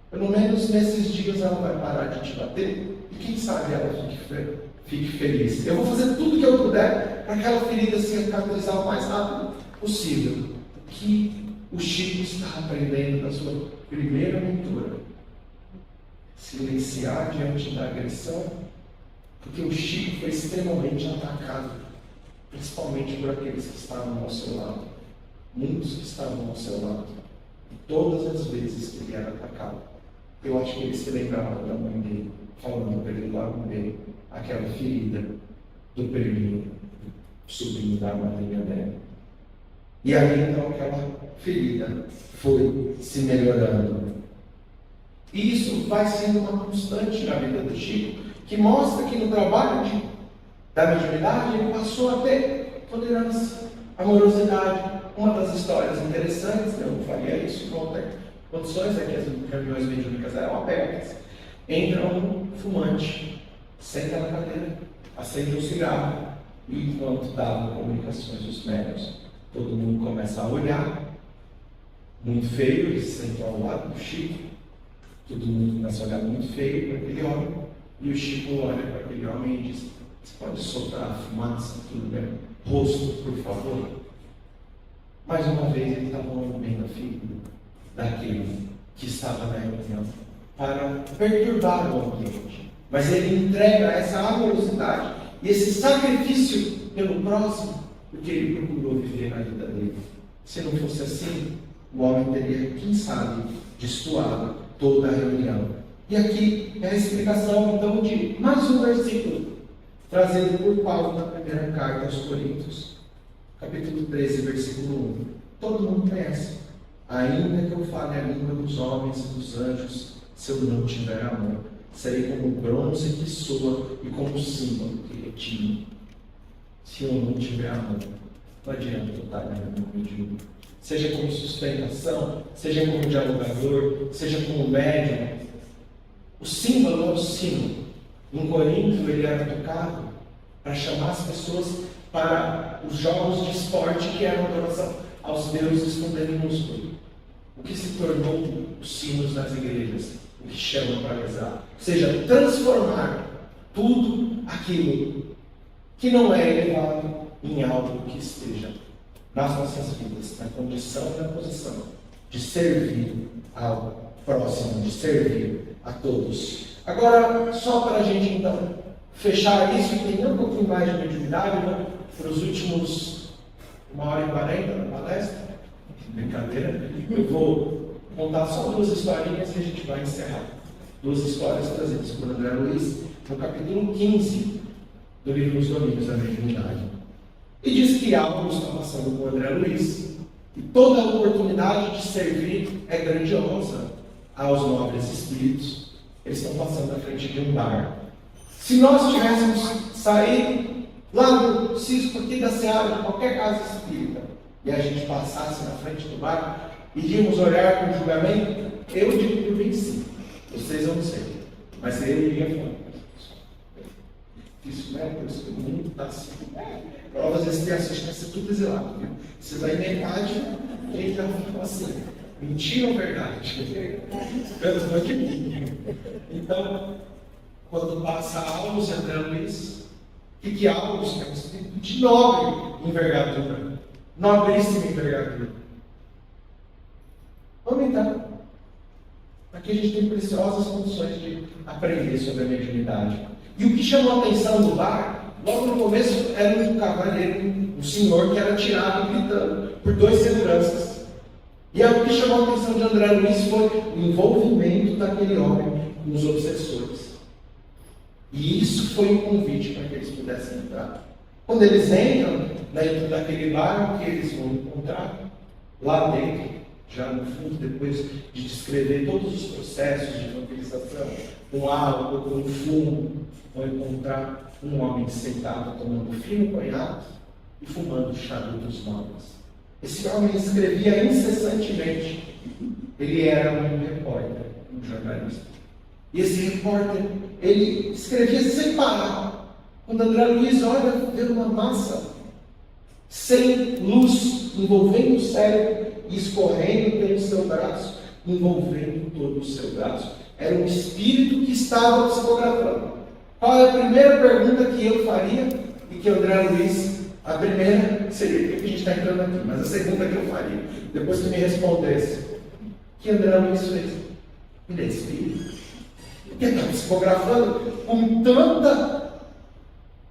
Speaker 3: Pelo menos nesses dias ela vai parar de te bater, e quem sabe ela fique feliz. Eu vou fazer tudo que eu puder para aquela ferida se cicatrizar o mais rápido possível. O que o Chico está aprendendo na sua primeira aventura? Silenciar diante da agressão, porque o Chico foi extremamente atacado, principalmente por aqueles que estavam ao seu lado. Muitos que estavam ao seu lado. E todas as vezes que ele era atacado, eu acho que ele se lembrava da mãe dele, falando para ele lamber aquela ferida do priminho, sobrinho da madrinha dela. E aí então aquela ferida foi se melhorando. E isso vai sendo uma constante na vida do Chico, que mostra que no trabalho da mediunidade ele passou a ter tolerância, amorosidade. Uma das histórias interessantes, eu não faria isso em qualquer condições, é que as reuniões mediúnicas eram abertas. Entra um fumante, senta na cadeira, acende um cigarro, e enquanto davam comunicações dos médiuns, todo mundo começa a olhar, muito feio, eles sentam ao lado do Chico, todo mundo começa a olhar muito feio para aquele homem, e o Chico olha para aquele homem e diz: você pode soltar a fumaça, tudo bem? Rosto, por favor. Mais uma vez ele estava lambendo a ferida daquele que estava na reunião para perturbar o ambiente. Mas ele entrega essa amorosidade e esse sacrifício pelo próximo, porque ele procurou viver na vida dele. Se não fosse assim, o homem teria, quem sabe, destoado toda a reunião. E aqui é a explicação, então, de mais um versículo, trazido por Paulo na primeira carta aos Coríntios, capítulo 13, versículo 1. Todo mundo conhece. Ainda que eu fale a língua dos homens e dos anjos, se eu não tiver amor, serei como bronze que soa e como símbolo que retine. Se eu não tiver amor, não adianta eu estar na minha mediúnica. Seja como sustentação, seja como dialogador, seja como médium. O símbolo é o sino. Em Corinto ele era tocado para chamar as pessoas para os jogos de esporte que eram adoração aos deuses com D minúsculo. O que se tornou os sinos das igrejas, o que chama para rezar. Ou seja, transformar tudo aquilo que não é elevado em algo que esteja nas nossas vidas, na condição e na posição de servir ao próximo, de servir a todos. Agora, só para a gente então fechar isso, e tem um pouquinho mais de mediunidade, né? Para os últimos 1h40 da palestra, brincadeira, eu vou contar só 2 historinhas e a gente vai encerrar. 2 histórias trazidas por André Luiz, no capítulo 15 do livro Os Domínios da Mediunidade. E diz que algo está passando com o André Luiz, e toda a oportunidade de servir é grandiosa aos nobres espíritos. Eles estão passando na frente de um bar. Se nós tivéssemos saído lá do Cisco, aqui da Seara, de qualquer casa espírita, e a gente passasse na frente do bar, iríamos olhar com julgamento, eu digo por mim sim. Vocês eu não sei, mas eu iria falar: isso não é por isso que o mundo está assim. Provas expiações vai ser tudo exilado, viu? Você vai metade, quem está falando assim, mentira ou verdade? Pelo amor de mim. Então, quando passa Almos e André Luiz, e que Almos é um espírito de nobre envergadura, nobríssima envergadura. Vamos então. Aqui a gente tem preciosas condições de aprender sobre a mediunidade. E o que chamou a atenção do bar, logo no começo, era um cavalheiro, um senhor que era tirado gritando por 2 seguranças. E o que chamou a atenção de André Luiz foi o envolvimento daquele homem com os obsessores. E isso foi um convite para que eles pudessem entrar. Quando eles entram dentro daquele bar, o que eles vão encontrar? Lá dentro, já no fundo, depois de descrever todos os processos de vampirização, com álcool, com fumo, vão encontrar um homem sentado tomando fino conhaque e fumando charutos novos. Esse homem escrevia incessantemente. Ele era um repórter, um jornalista. E esse repórter, ele escrevia sem parar. Quando André Luiz olha, vê uma massa sem luz, envolvendo o cérebro e escorrendo pelo seu braço, envolvendo todo o seu braço. Era um espírito que estava psicografando. Qual é a primeira pergunta que eu faria e que André Luiz, a primeira seria, porque a gente está entrando aqui, mas a segunda que eu faria, depois que me respondesse, que André Luiz fez? Ele é espírito. Porque está psicografando com tanta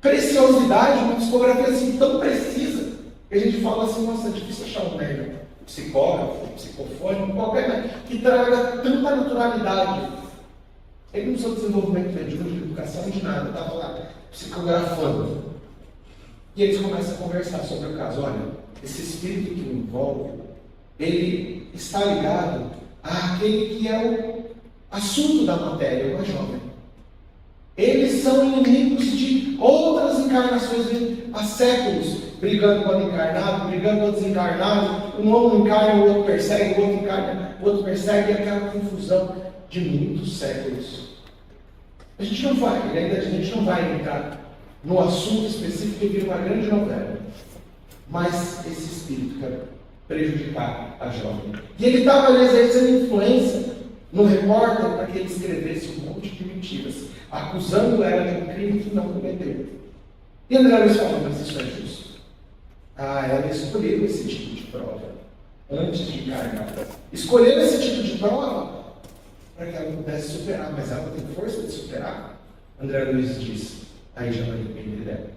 Speaker 3: preciosidade, uma psicografia assim tão precisa, que a gente fala assim, nossa, é difícil achar um médico, psicógrafo, psicofônico, qualquer médico, que traga tanta naturalidade. Ele não precisou de desenvolvimento mediúnico, de educação, de nada, estava lá psicografando. E eles começam a conversar sobre o caso. Olha, esse espírito que me envolve, ele está ligado àquele que é o assunto da matéria, uma jovem. Eles são inimigos de outras encarnações há séculos, brigando com o encarnado, brigando com o desencarnado, um não encarna, o outro persegue, o outro encarna, o outro persegue, e aquela confusão de muitos séculos. A gente não vai entrar no assunto específico que vira uma grande novela, mas esse espírito quer prejudicar a jovem. E ele estava exercendo influência no repórter para que ele escrevesse um monte de mentiras, acusando ela de um crime que não cometeu. E André Luiz falou, mas isso é justo. Ela escolheu esse tipo de prova antes de encarnar. Escolheu esse tipo de prova para que ela pudesse superar, mas ela tem força de superar. André Luiz disse, aí já vai depender dela.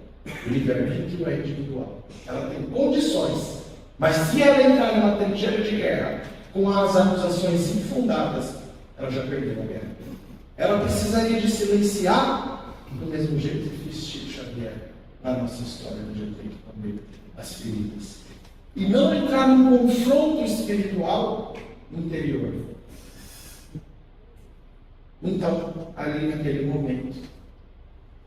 Speaker 3: O livre-arbítrio é individual. Ela tem condições, mas se ela entrar numa trincheira de guerra com as acusações infundadas, ela já perdeu a guerra. Ela precisaria de silenciar do mesmo jeito que fez Chico Xavier na nossa história, onde ele tem que comer as feridas. E não entrar num confronto espiritual interior. Então, ali naquele momento,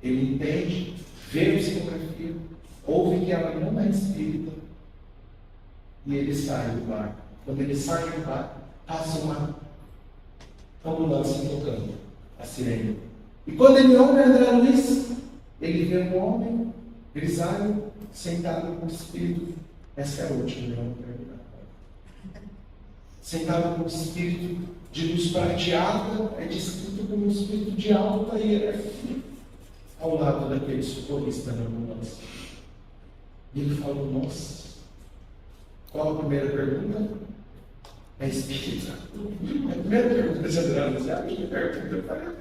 Speaker 3: ele entende, vê a psicografia, ouve que ela não é espírita, e ele sai do bar. Quando ele sai do bar, passa uma ambulância tocando a sirene. E quando ele olha André Luiz, ele vê um homem grisalho, sentado com o espírito. Essa é a última, não vou terminar. Sentado com o espírito de luz prateada, é descrito como um espírito de alta hierarquia, ao lado daquele socorrista na ambulância. E ele falou, nossa, qual a primeira pergunta? É espírita. A primeira pergunta de André Luiz, a minha pergunta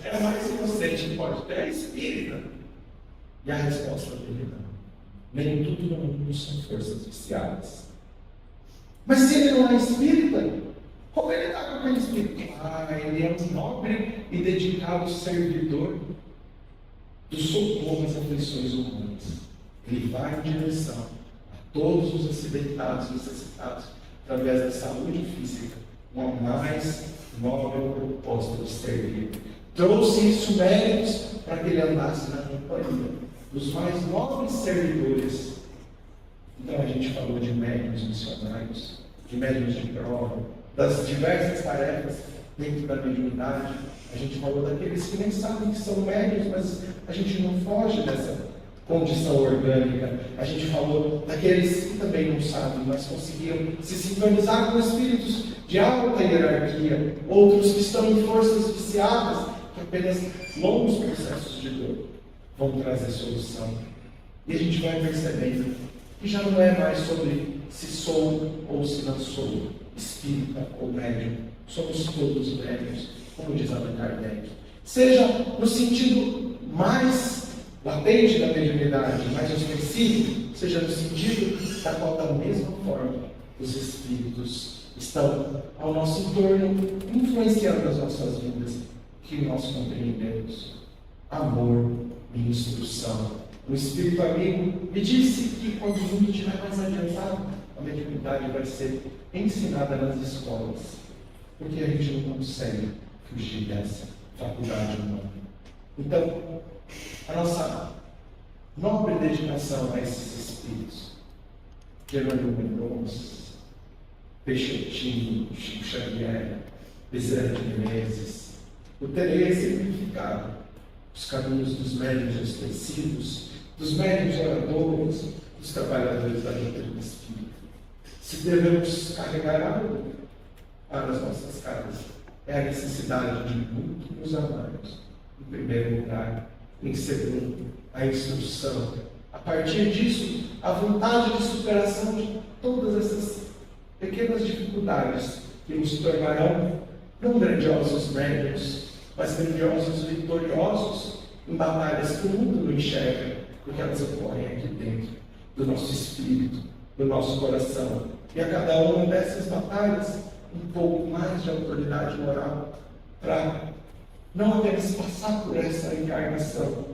Speaker 3: é mais inocente que pode ter, é espírita. E a resposta dele não. Nem tudo no mundo são forças viciadas. Mas se ele não é espírita, como ele está com aquele espírito? Ele é um nobre e dedicado servidor do socorro às aflições humanas. Ele vai em direção a todos os acidentados, necessitados, através da saúde física, uma mais nobre proposta de servir. Trouxe isso méritos para que ele andasse na companhia dos mais nobres servidores. Então a gente falou de médiuns missionários, de médiuns de prova, das diversas tarefas dentro da mediunidade. A gente falou daqueles que nem sabem que são médiuns, mas a gente não foge dessa condição orgânica. A gente falou daqueles que também não sabem, mas conseguiram se sintonizar com espíritos de alta hierarquia, outros que estão em forças viciadas, que apenas longos processos de dor vão trazer solução. E a gente vai percebendo que já não é mais sobre se sou ou se não sou espírita ou médium. Somos todos médiuns, como diz Allan Kardec. Seja no sentido mais latente da mediunidade, mais expressivo, seja no sentido da qual, da mesma forma, os espíritos estão ao nosso entorno, influenciando as nossas vidas, que nós compreendemos. Amor e instrução. O Espírito amigo me disse que quando o mundo estiver mais adiantado, a mediunidade vai ser ensinada nas escolas, porque a gente não consegue fugir dessa faculdade humana. Então, a nossa nobre dedicação a esses espíritos. Jerônimo Mendonça, Peixotinho, Chico Xavier, Bezerra de Menezes, o terei exemplificado os caminhos dos médiuns esquecidos, dos médiuns oradores, dos trabalhadores da doutrina espírita. Se devemos carregar algo para as nossas casas, é a necessidade de muito nos amarmos, em primeiro lugar. Em segundo, a instrução. A partir disso, a vontade de superação de todas essas pequenas dificuldades que nos tornarão não grandiosos médiuns, mas grandiosos vitoriosos em batalhas que o mundo não enxerga, porque elas ocorrem aqui dentro do nosso espírito, do nosso coração. E a cada uma dessas batalhas, um pouco mais de autoridade moral, para não apenas passar por essa encarnação,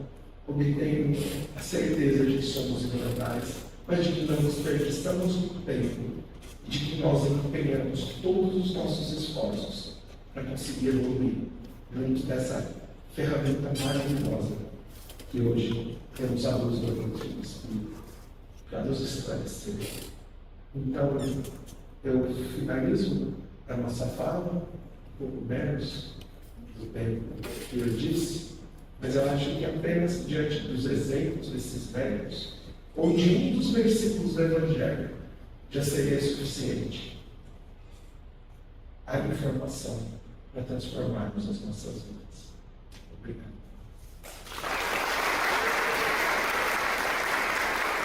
Speaker 3: obtendo a certeza de que somos imortais, mas de que não desperdiçamos o tempo, e de que nós empenhamos todos os nossos esforços para conseguir evoluir junto dessa ferramenta maravilhosa que hoje temos à luz do doutrina espírita, para nos esclarecer. Então, eu finalizo a nossa fala, um pouco menos do tempo que eu disse, mas eu acho que apenas diante dos exemplos desses médicos, ou de um dos versículos do Evangelho, já seria suficiente a informação para transformarmos as nossas vidas. Obrigado.